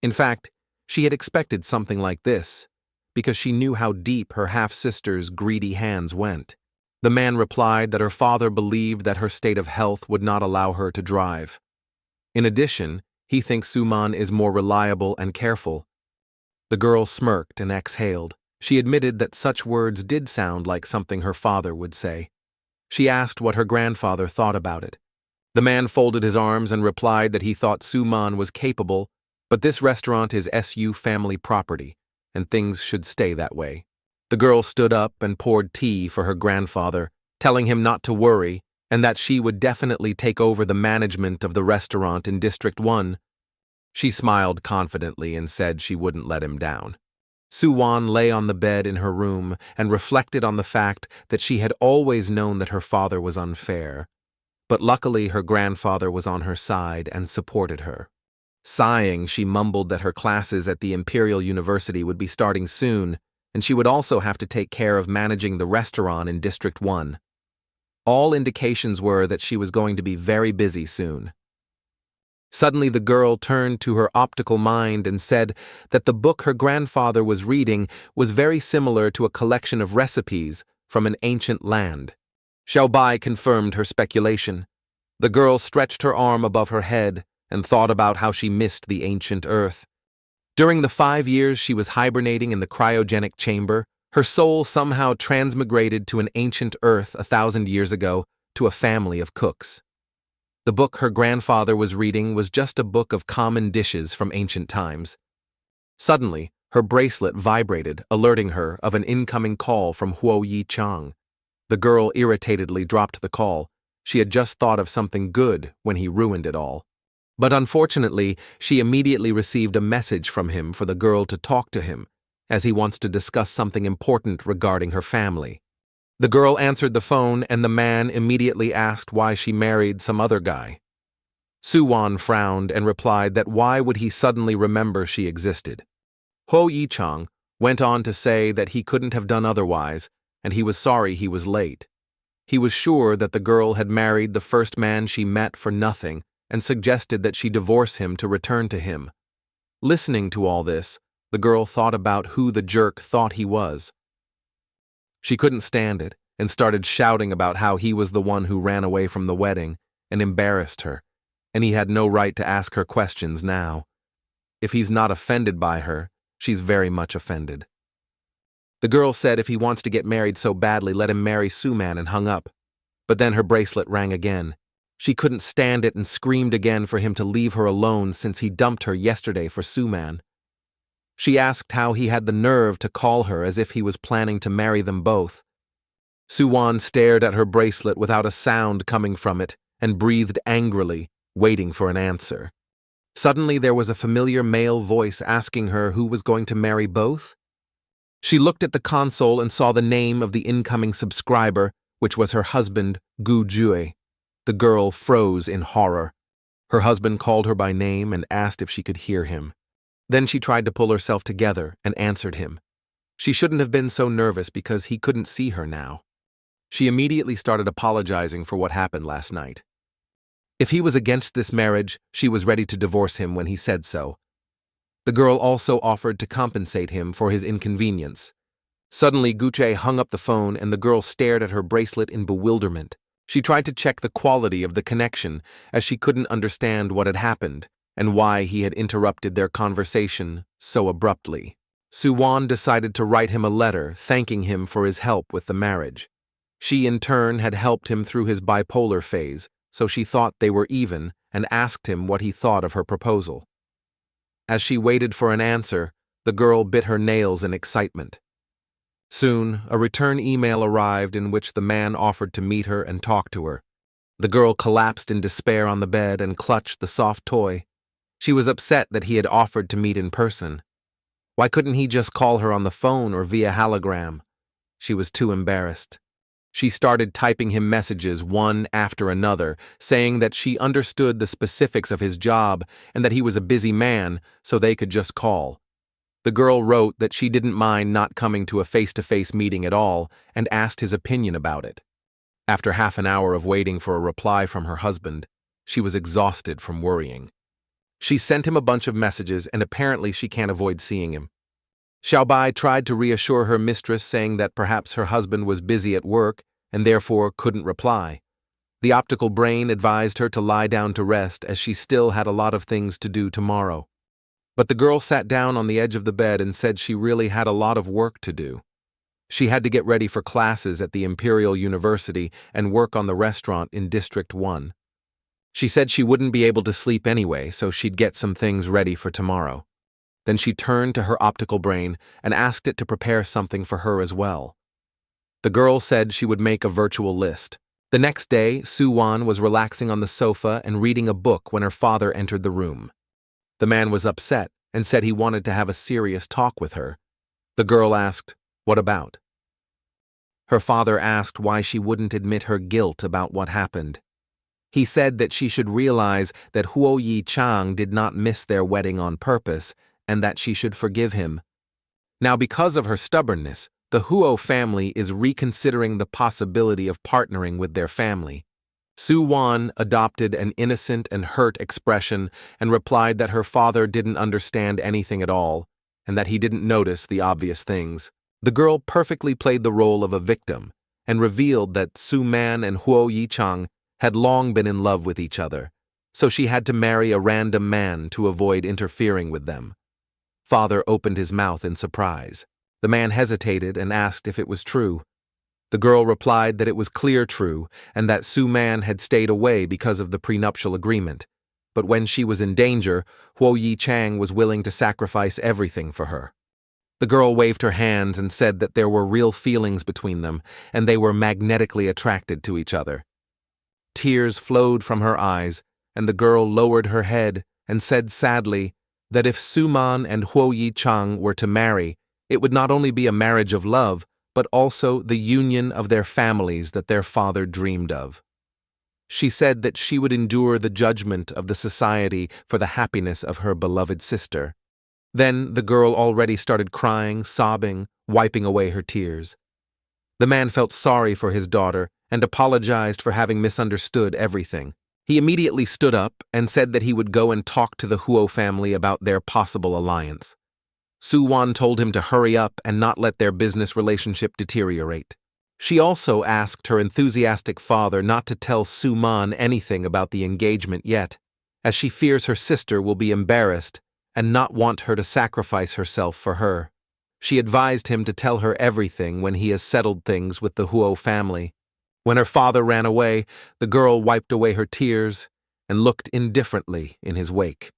In fact, she had expected something like this, because she knew how deep her half-sister's greedy hands went. The man replied that her father believed that her state of health would not allow her to drive. In addition, he thinks Xu Wan is more reliable and careful. The girl smirked and exhaled. She admitted that such words did sound like something her father would say. She asked what her grandfather thought about it. The man folded his arms and replied that he thought Xu Wan was capable, but this restaurant is SU family property, and things should stay that way. The girl stood up and poured tea for her grandfather, telling him not to worry and that she would definitely take over the management of the restaurant in District 1. She smiled confidently and said she wouldn't let him down. Xu Wan lay on the bed in her room and reflected on the fact that she had always known that her father was unfair, but luckily her grandfather was on her side and supported her. Sighing, she mumbled that her classes at the Imperial University would be starting soon, and she would also have to take care of managing the restaurant in District 1. All indications were that she was going to be very busy soon. Suddenly the girl turned to her optical mind and said that the book her grandfather was reading was very similar to a collection of recipes from an ancient land. Xiao Bai confirmed her speculation. The girl stretched her arm above her head and thought about how she missed the ancient earth. During the 5 years she was hibernating in the cryogenic chamber, her soul somehow transmigrated to an ancient earth 1,000 years ago to a family of cooks. The book her grandfather was reading was just a book of common dishes from ancient times. Suddenly, her bracelet vibrated, alerting her of an incoming call from Huo Yi. The girl irritatedly dropped the call. She had just thought of something good when he ruined it all. But unfortunately, she immediately received a message from him for the girl to talk to him, as he wants to discuss something important regarding her family. The girl answered the phone, and the man immediately asked why she married some other guy. Xu Wan frowned and replied that why would he suddenly remember she existed. Huo Yi went on to say that he couldn't have done otherwise, and he was sorry he was late. He was sure that the girl had married the first man she met for nothing and suggested that she divorce him to return to him. Listening to all this, the girl thought about who the jerk thought he was. She couldn't stand it and started shouting about how he was the one who ran away from the wedding and embarrassed her, and he had no right to ask her questions now. If he's not offended by her, she's very much offended. The girl said if he wants to get married so badly, let him marry Suman, and hung up. But then her bracelet rang again. She couldn't stand it and screamed again for him to leave her alone since he dumped her yesterday for Suman. She asked how he had the nerve to call her as if he was planning to marry them both. Xu Wan stared at her bracelet without a sound coming from it and breathed angrily, waiting for an answer. Suddenly there was a familiar male voice asking her who was going to marry both. She looked at the console and saw the name of the incoming subscriber, which was her husband, Gu Jue. The girl froze in horror. Her husband called her by name and asked if she could hear him. Then she tried to pull herself together and answered him. She shouldn't have been so nervous because he couldn't see her now. She immediately started apologizing for what happened last night. If he was against this marriage, she was ready to divorce him when he said so. The girl also offered to compensate him for his inconvenience. Suddenly, Guche hung up the phone and the girl stared at her bracelet in bewilderment. She tried to check the quality of the connection, as she couldn't understand what had happened and why he had interrupted their conversation so abruptly. Xu Wan decided to write him a letter thanking him for his help with the marriage. She in turn had helped him through his bipolar phase, so she thought they were even and asked him what he thought of her proposal. As she waited for an answer, the girl bit her nails in excitement. Soon, a return email arrived in which the man offered to meet her and talk to her. The girl collapsed in despair on the bed and clutched the soft toy. She was upset that he had offered to meet in person. Why couldn't he just call her on the phone or via hologram? She was too embarrassed. She started typing him messages one after another, saying that she understood the specifics of his job and that he was a busy man, so they could just call. The girl wrote that she didn't mind not coming to a face-to-face meeting at all and asked his opinion about it. After half an hour of waiting for a reply from her husband, she was exhausted from worrying. She sent him a bunch of messages, and apparently she can't avoid seeing him. Xiaobai tried to reassure her mistress, saying that perhaps her husband was busy at work and therefore couldn't reply. The optical brain advised her to lie down to rest as she still had a lot of things to do tomorrow. But the girl sat down on the edge of the bed and said she really had a lot of work to do. She had to get ready for classes at the Imperial University and work on the restaurant in District 1. She said she wouldn't be able to sleep anyway, so she'd get some things ready for tomorrow. Then she turned to her optical brain and asked it to prepare something for her as well. The girl said she would make a virtual list. The next day, Xu Wan was relaxing on the sofa and reading a book when her father entered the room. The man was upset and said he wanted to have a serious talk with her. The girl asked, "What about?" Her father asked why she wouldn't admit her guilt about what happened. He said that she should realize that Huo Yi did not miss their wedding on purpose and that she should forgive him. Now, because of her stubbornness, the Huo family is reconsidering the possibility of partnering with their family. Xu Wan adopted an innocent and hurt expression and replied that her father didn't understand anything at all and that he didn't notice the obvious things. The girl perfectly played the role of a victim and revealed that Xu Man and Huo Yi had long been in love with each other, so she had to marry a random man to avoid interfering with them. Father opened his mouth in surprise. The man hesitated and asked if it was true. The girl replied that it was clear true and that Xu Man had stayed away because of the prenuptial agreement, but when she was in danger, Huo Yi was willing to sacrifice everything for her. The girl waved her hands and said that there were real feelings between them and they were magnetically attracted to each other. Tears flowed from her eyes, and the girl lowered her head and said sadly that if Xu Wan and Huo Yi were to marry, it would not only be a marriage of love, but also the union of their families that their father dreamed of. She said that she would endure the judgment of the society for the happiness of her beloved sister. Then the girl already started crying, sobbing, wiping away her tears. The man felt sorry for his daughter and apologized for having misunderstood everything. He immediately stood up and said that he would go and talk to the Huo family about their possible alliance. Xu Wan told him to hurry up and not let their business relationship deteriorate. She also asked her enthusiastic father not to tell Xu Man anything about the engagement yet, as she fears her sister will be embarrassed and not want her to sacrifice herself for her. She advised him to tell her everything when he has settled things with the Huo family. When her father ran away, the girl wiped away her tears and looked indifferently in his wake.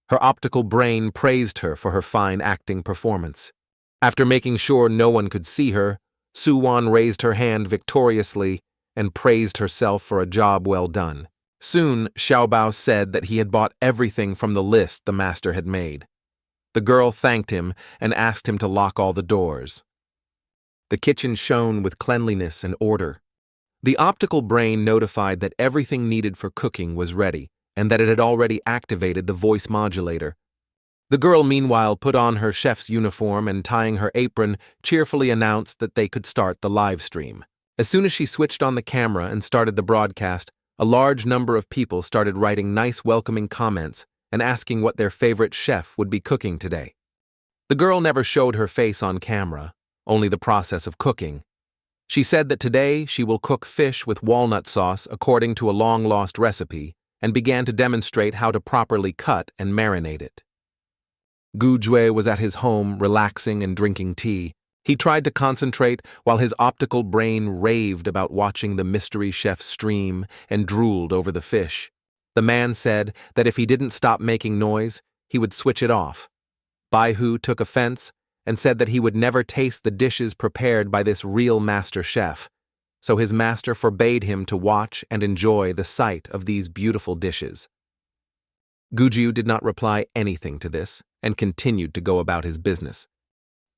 Her optical brain praised her for her fine acting performance. After making sure no one could see her, Xu Wan raised her hand victoriously and praised herself for a job well done. Soon, Xiaobao said that he had bought everything from the list the master had made. The girl thanked him and asked him to lock all the doors. The kitchen shone with cleanliness and order. The optical brain notified that everything needed for cooking was ready and that it had already activated the voice modulator. The girl meanwhile put on her chef's uniform and, tying her apron, cheerfully announced that they could start the live stream. As soon as she switched on the camera and started the broadcast, a large number of people started writing nice welcoming comments and asking what their favorite chef would be cooking today. The girl never showed her face on camera, only the process of cooking. She said that today she will cook fish with walnut sauce according to a long-lost recipe and began to demonstrate how to properly cut and marinate it. Gu Jue was at his home relaxing and drinking tea. He tried to concentrate while his optical brain raved about watching the mystery chef stream and drooled over the fish. The man said that if he didn't stop making noise, he would switch it off. Bai Hu took offense and said that he would never taste the dishes prepared by this real master chef, so his master forbade him to watch and enjoy the sight of these beautiful dishes. Gujiu did not reply anything to this and continued to go about his business.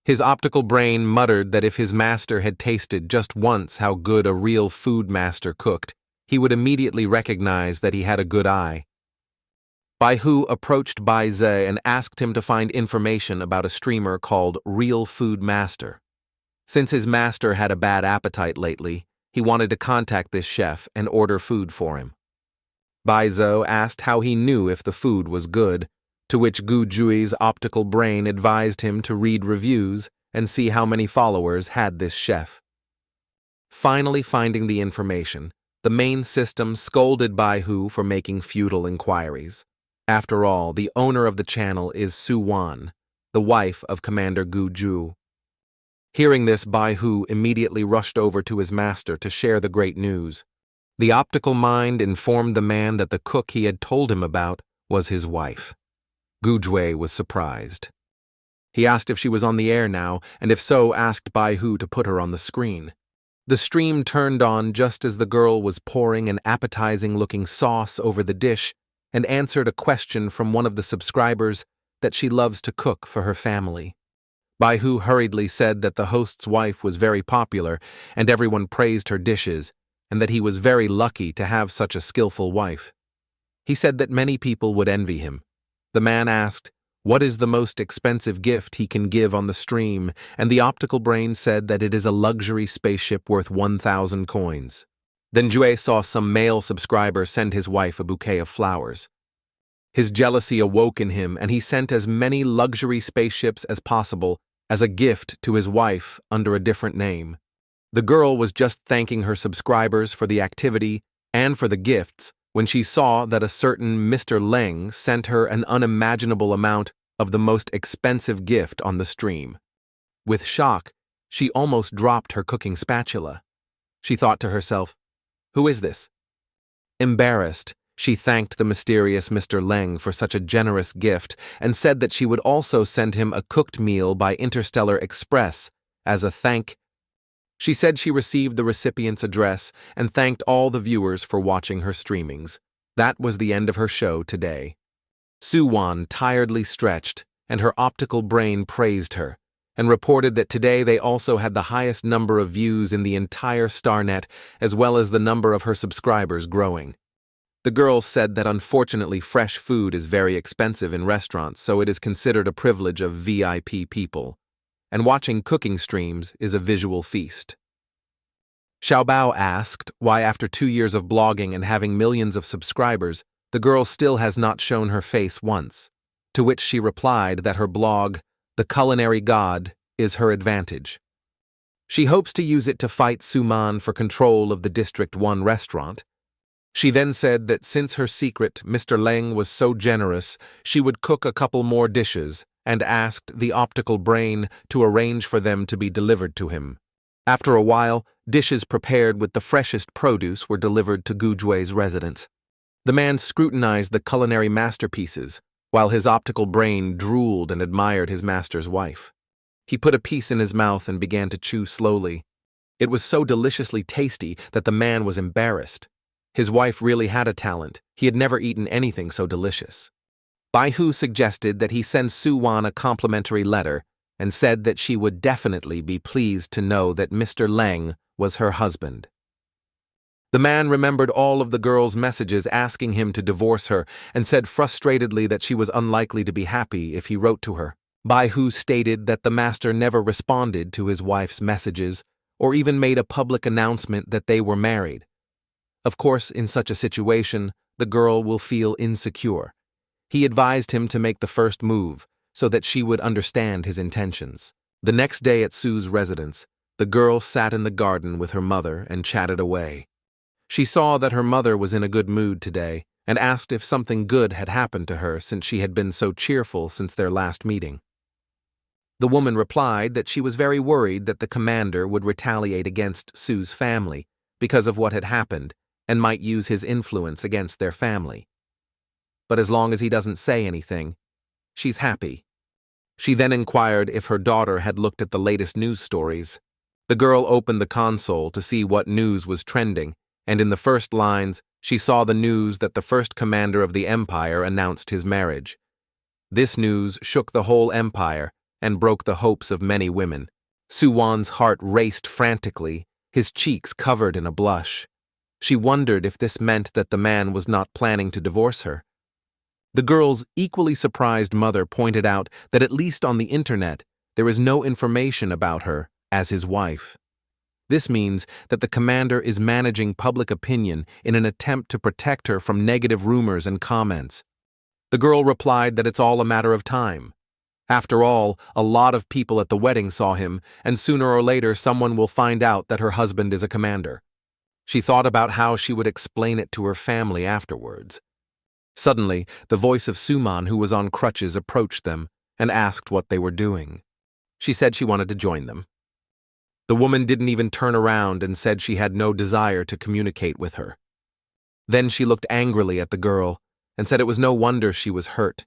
His optical brain muttered that if his master had tasted just once how good a real food master cooked, he would immediately recognize that he had a good eye. Bai Hu approached Bai Ze and asked him to find information about a streamer called Real Food Master. Since his master had a bad appetite lately, he wanted to contact this chef and order food for him. Bai Ze asked how he knew if the food was good, to which Gu Jui's optical brain advised him to read reviews and see how many followers had this chef. Finally finding the information, the main system scolded Bai Hu for making futile inquiries. After all, the owner of the channel is Xu Wan, the wife of Commander Gu Ju. Hearing this, Bai Hu immediately rushed over to his master to share the great news. The optical mind informed the man that the cook he had told him about was his wife. Gu Jue was surprised. He asked if she was on the air now, and if so, asked Bai Hu to put her on the screen. The stream turned on just as the girl was pouring an appetizing-looking sauce over the dish and answered a question from one of the subscribers that she loves to cook for her family. Bai Hu hurriedly said that the host's wife was very popular and everyone praised her dishes, and that he was very lucky to have such a skillful wife. He said that many people would envy him. The man asked, what is the most expensive gift he can give on the stream, and the optical brain said that it is a luxury spaceship worth 1,000 coins. Then Jue saw some male subscriber send his wife a bouquet of flowers. His jealousy awoke in him, and he sent as many luxury spaceships as possible as a gift to his wife under a different name. The girl was just thanking her subscribers for the activity and for the gifts when she saw that a certain Mr. Leng sent her an unimaginable amount of the most expensive gift on the stream. With shock, she almost dropped her cooking spatula. She thought to herself, "Who is this?" Embarrassed, she thanked the mysterious Mr. Leng for such a generous gift and said that she would also send him a cooked meal by Interstellar Express as a thank. She said she received the recipient's address and thanked all the viewers for watching her streamings. That was the end of her show today. Xu Wan tiredly stretched, and her optical brain praised her, and reported that today they also had the highest number of views in the entire StarNet, as well as the number of her subscribers growing. The girl said that unfortunately fresh food is very expensive in restaurants, so it is considered a privilege of VIP people, and watching cooking streams is a visual feast. Xiaobao asked why after 2 years of blogging and having millions of subscribers, the girl still has not shown her face once, to which she replied that her blog, The Culinary God, is her advantage. She hopes to use it to fight Suman for control of the District 1 restaurant. She then said that since her secret, Mr. Leng, was so generous, she would cook a couple more dishes and asked the optical brain to arrange for them to be delivered to him. After a while, dishes prepared with the freshest produce were delivered to Gujui's residence. The man scrutinized the culinary masterpieces, while his optical brain drooled and admired his master's wife. He put a piece in his mouth and began to chew slowly. It was so deliciously tasty that the man was embarrassed. His wife really had a talent. He had never eaten anything so delicious. Baihu suggested that he send Xu Wan a complimentary letter and said that she would definitely be pleased to know that Mr. Leng was her husband. The man remembered all of the girl's messages asking him to divorce her and said frustratedly that she was unlikely to be happy if he wrote to her. Baihu stated that the master never responded to his wife's messages or even made a public announcement that they were married. Of course, in such a situation, the girl will feel insecure. He advised him to make the first move so that she would understand his intentions. The next day at Su's residence, the girl sat in the garden with her mother and chatted away. She saw that her mother was in a good mood today and asked if something good had happened to her since she had been so cheerful since their last meeting. The woman replied that she was very worried that the commander would retaliate against Su's family because of what had happened and might use his influence against their family. But as long as he doesn't say anything, she's happy. She then inquired if her daughter had looked at the latest news stories. The girl opened the console to see what news was trending, and in the first lines, she saw the news that the first commander of the empire announced his marriage. This news shook the whole empire and broke the hopes of many women. Xu Wan's heart raced frantically, his cheeks covered in a blush. She wondered if this meant that the man was not planning to divorce her. The girl's equally surprised mother pointed out that at least on the internet, there is no information about her as his wife. This means that the commander is managing public opinion in an attempt to protect her from negative rumors and comments. The girl replied that it's all a matter of time. After all, a lot of people at the wedding saw him, and sooner or later someone will find out that her husband is a commander. She thought about how she would explain it to her family afterwards. Suddenly, the voice of Suman, who was on crutches, approached them and asked what they were doing. She said she wanted to join them. The woman didn't even turn around and said she had no desire to communicate with her. Then she looked angrily at the girl and said it was no wonder she was hurt.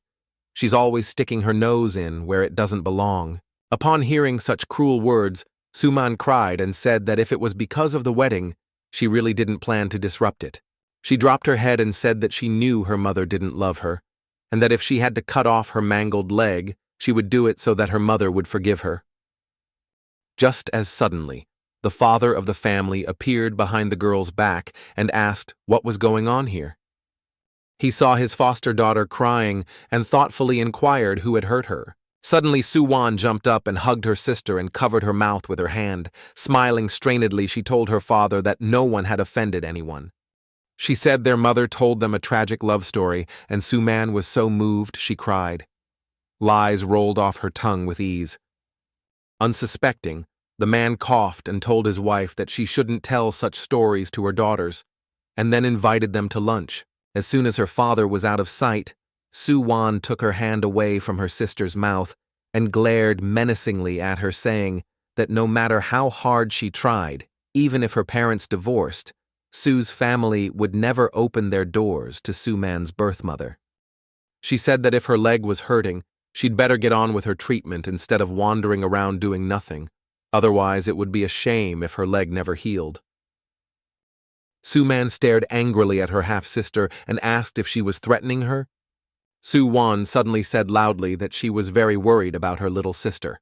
She's always sticking her nose in where it doesn't belong. Upon hearing such cruel words, Suman cried and said that if it was because of the wedding, she really didn't plan to disrupt it. She dropped her head and said that she knew her mother didn't love her, and that if she had to cut off her mangled leg, she would do it so that her mother would forgive her. Just as suddenly, the father of the family appeared behind the girl's back and asked what was going on here. He saw his foster daughter crying and thoughtfully inquired who had hurt her. Suddenly, Xu Wan jumped up and hugged her sister and covered her mouth with her hand. Smiling strainedly, she told her father that no one had offended anyone. She said their mother told them a tragic love story, and Suman was so moved she cried. Lies rolled off her tongue with ease. Unsuspecting, the man coughed and told his wife that she shouldn't tell such stories to her daughters, and then invited them to lunch. As soon as her father was out of sight, Xu Wan took her hand away from her sister's mouth and glared menacingly at her, saying that no matter how hard she tried, even if her parents divorced, Su's family would never open their doors to Suman's birth mother. She said that if her leg was hurting, she'd better get on with her treatment instead of wandering around doing nothing. Otherwise, it would be a shame if her leg never healed. Xu Man stared angrily at her half-sister and asked if she was threatening her. Xu Wan suddenly said loudly that she was very worried about her little sister.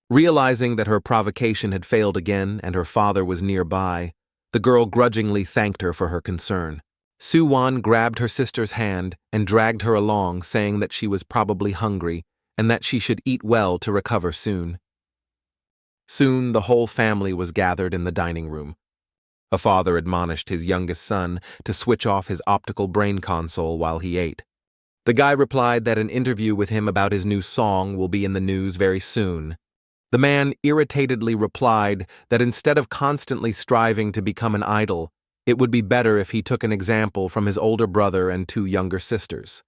Realizing that her provocation had failed again and her father was nearby, the girl grudgingly thanked her for her concern. Xu Wan grabbed her sister's hand and dragged her along, saying that she was probably hungry and that she should eat well to recover soon. Soon the whole family was gathered in the dining room. A father admonished his youngest son to switch off his optical brain console while he ate. The guy replied that an interview with him about his new song will be in the news very soon. The man irritatedly replied that instead of constantly striving to become an idol, it would be better if he took an example from his older brother and two younger sisters.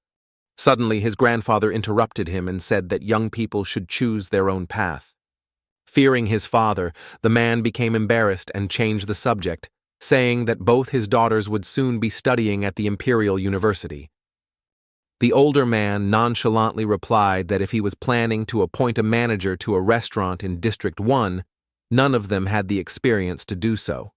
Suddenly, his grandfather interrupted him and said that young people should choose their own path. Fearing his father, the man became embarrassed and changed the subject, saying that both his daughters would soon be studying at the Imperial University. The older man nonchalantly replied that if he was planning to appoint a manager to a restaurant in District 1, none of them had the experience to do so.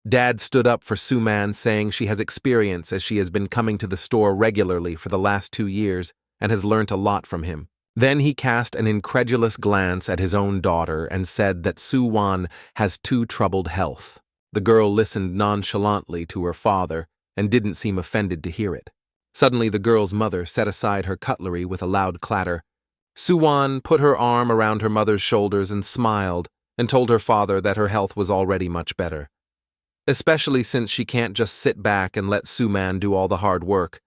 Dad stood up for Xu Man, saying she has experience as she has been coming to the store regularly for the last 2 years and has learnt a lot from him. Then he cast an incredulous glance at his own daughter and said that Xu Wan has too troubled health. The girl listened nonchalantly to her father and didn't seem offended to hear it. Suddenly, the girl's mother set aside her cutlery with a loud clatter. Xu Wan put her arm around her mother's shoulders and smiled and told her father that her health was already much better. Especially since she can't just sit back and let Xu Man do all the hard work.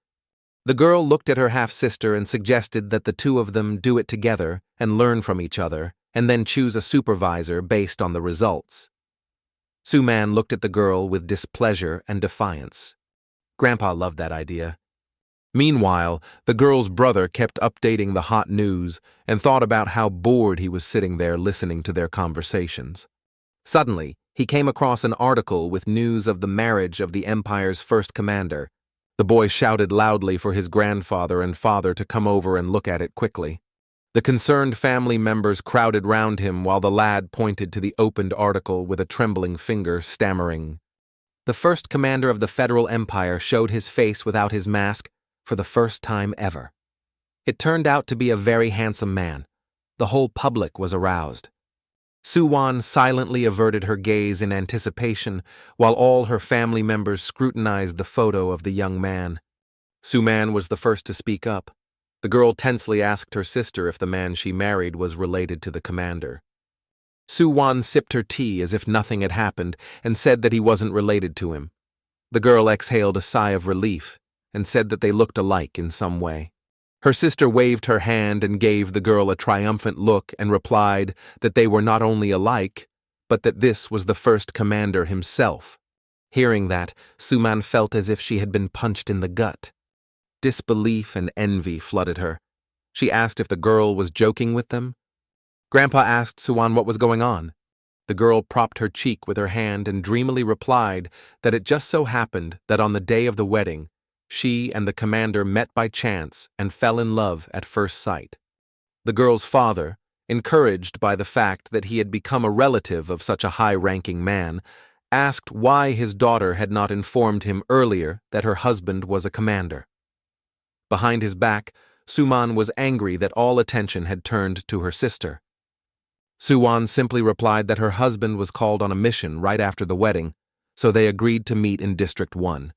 The girl looked at her half-sister and suggested that the two of them do it together and learn from each other, and then choose a supervisor based on the results. Xu Man looked at the girl with displeasure and defiance. Grandpa loved that idea. Meanwhile, the girl's brother kept updating the hot news and thought about how bored he was sitting there listening to their conversations. Suddenly, he came across an article with news of the marriage of the Empire's first commander. The boy shouted loudly for his grandfather and father to come over and look at it quickly. The concerned family members crowded round him while the lad pointed to the opened article with a trembling finger, stammering. The first commander of the Federal Empire showed his face without his mask for the first time ever. It turned out to be a very handsome man. The whole public was aroused. Xu Wan silently averted her gaze in anticipation while all her family members scrutinized the photo of the young man. Xu Man was the first to speak up. The girl tensely asked her sister if the man she married was related to the commander. Xu Wan sipped her tea as if nothing had happened and said that he wasn't related to him. The girl exhaled a sigh of relief and said that they looked alike in some way. Her sister waved her hand and gave the girl a triumphant look and replied that they were not only alike, but that this was the first commander himself. Hearing that, Xu Man felt as if she had been punched in the gut. Disbelief and envy flooded her. She asked if the girl was joking with them. Grandpa asked Xu Wan what was going on. The girl propped her cheek with her hand and dreamily replied that it just so happened that on the day of the wedding, she and the commander met by chance and fell in love at first sight. The girl's father, encouraged by the fact that he had become a relative of such a high-ranking man, asked why his daughter had not informed him earlier that her husband was a commander. Behind his back, Xu Man was angry that all attention had turned to her sister. Xu Wan simply replied that her husband was called on a mission right after the wedding, so they agreed to meet in District 1.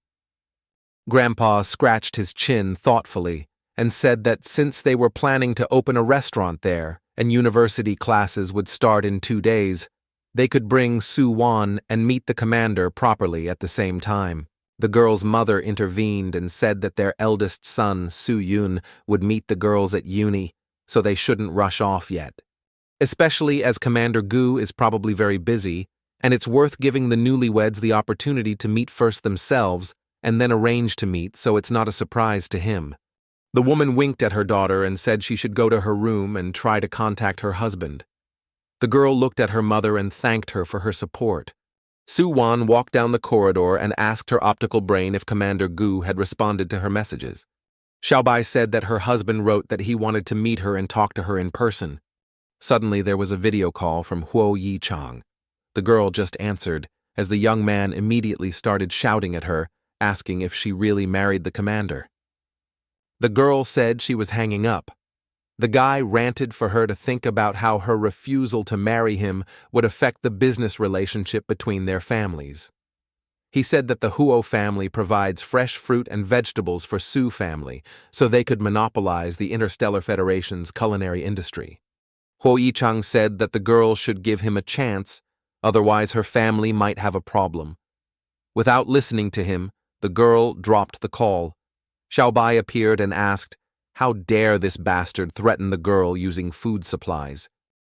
Grandpa scratched his chin thoughtfully and said that since they were planning to open a restaurant there and university classes would start in 2 days, they could bring Xu Wan and meet the commander properly at the same time. The girl's mother intervened and said that their eldest son, Xu Yun, would meet the girls at uni, so they shouldn't rush off yet. Especially as Commander Gu is probably very busy, and it's worth giving the newlyweds the opportunity to meet first themselves and then arrange to meet so it's not a surprise to him. The woman winked at her daughter and said she should go to her room and try to contact her husband. The girl looked at her mother and thanked her for her support. Xu Wan walked down the corridor and asked her optical brain if Commander Gu had responded to her messages. Xiaobai said that her husband wrote that he wanted to meet her and talk to her in person. Suddenly there was a video call from Huo Yi. The girl just answered as the young man immediately started shouting at her, asking if she really married the commander. The girl said she was hanging up. The guy ranted for her to think about how her refusal to marry him would affect the business relationship between their families. He said that the Huo family provides fresh fruit and vegetables for Xu family, so they could monopolize the Interstellar Federation's culinary industry. Huo Yi said that the girl should give him a chance, otherwise her family might have a problem. Without listening to him, the girl dropped the call. Xiao Bai appeared and asked, "How dare this bastard threaten the girl using food supplies?"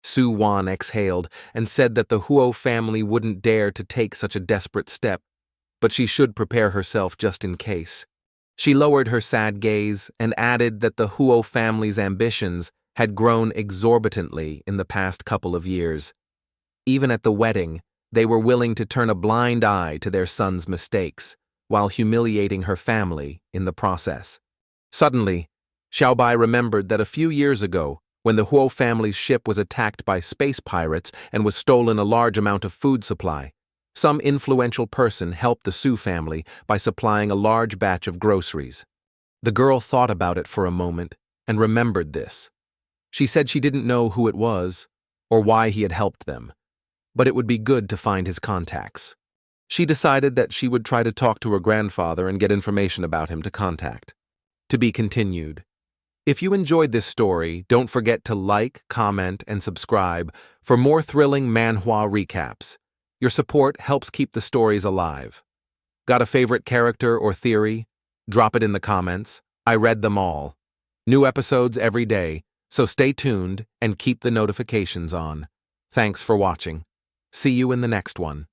Xu Wan exhaled and said that the Huo family wouldn't dare to take such a desperate step, but she should prepare herself just in case. She lowered her sad gaze and added that the Huo family's ambitions had grown exorbitantly in the past couple of years. Even at the wedding, they were willing to turn a blind eye to their son's mistakes, while humiliating her family in the process. Suddenly, Xiao Bai remembered that a few years ago, when the Huo family's ship was attacked by space pirates and was stolen a large amount of food supply, some influential person helped the Xu family by supplying a large batch of groceries. The girl thought about it for a moment and remembered this. She said she didn't know who it was or why he had helped them, but it would be good to find his contacts. She decided that she would try to talk to her grandfather and get information about him to contact. To be continued. If you enjoyed this story, don't forget to like, comment, and subscribe for more thrilling manhwa recaps. Your support helps keep the stories alive. Got a favorite character or theory? Drop it in the comments. I read them all. New episodes every day, so stay tuned and keep the notifications on. Thanks for watching. See you in the next one.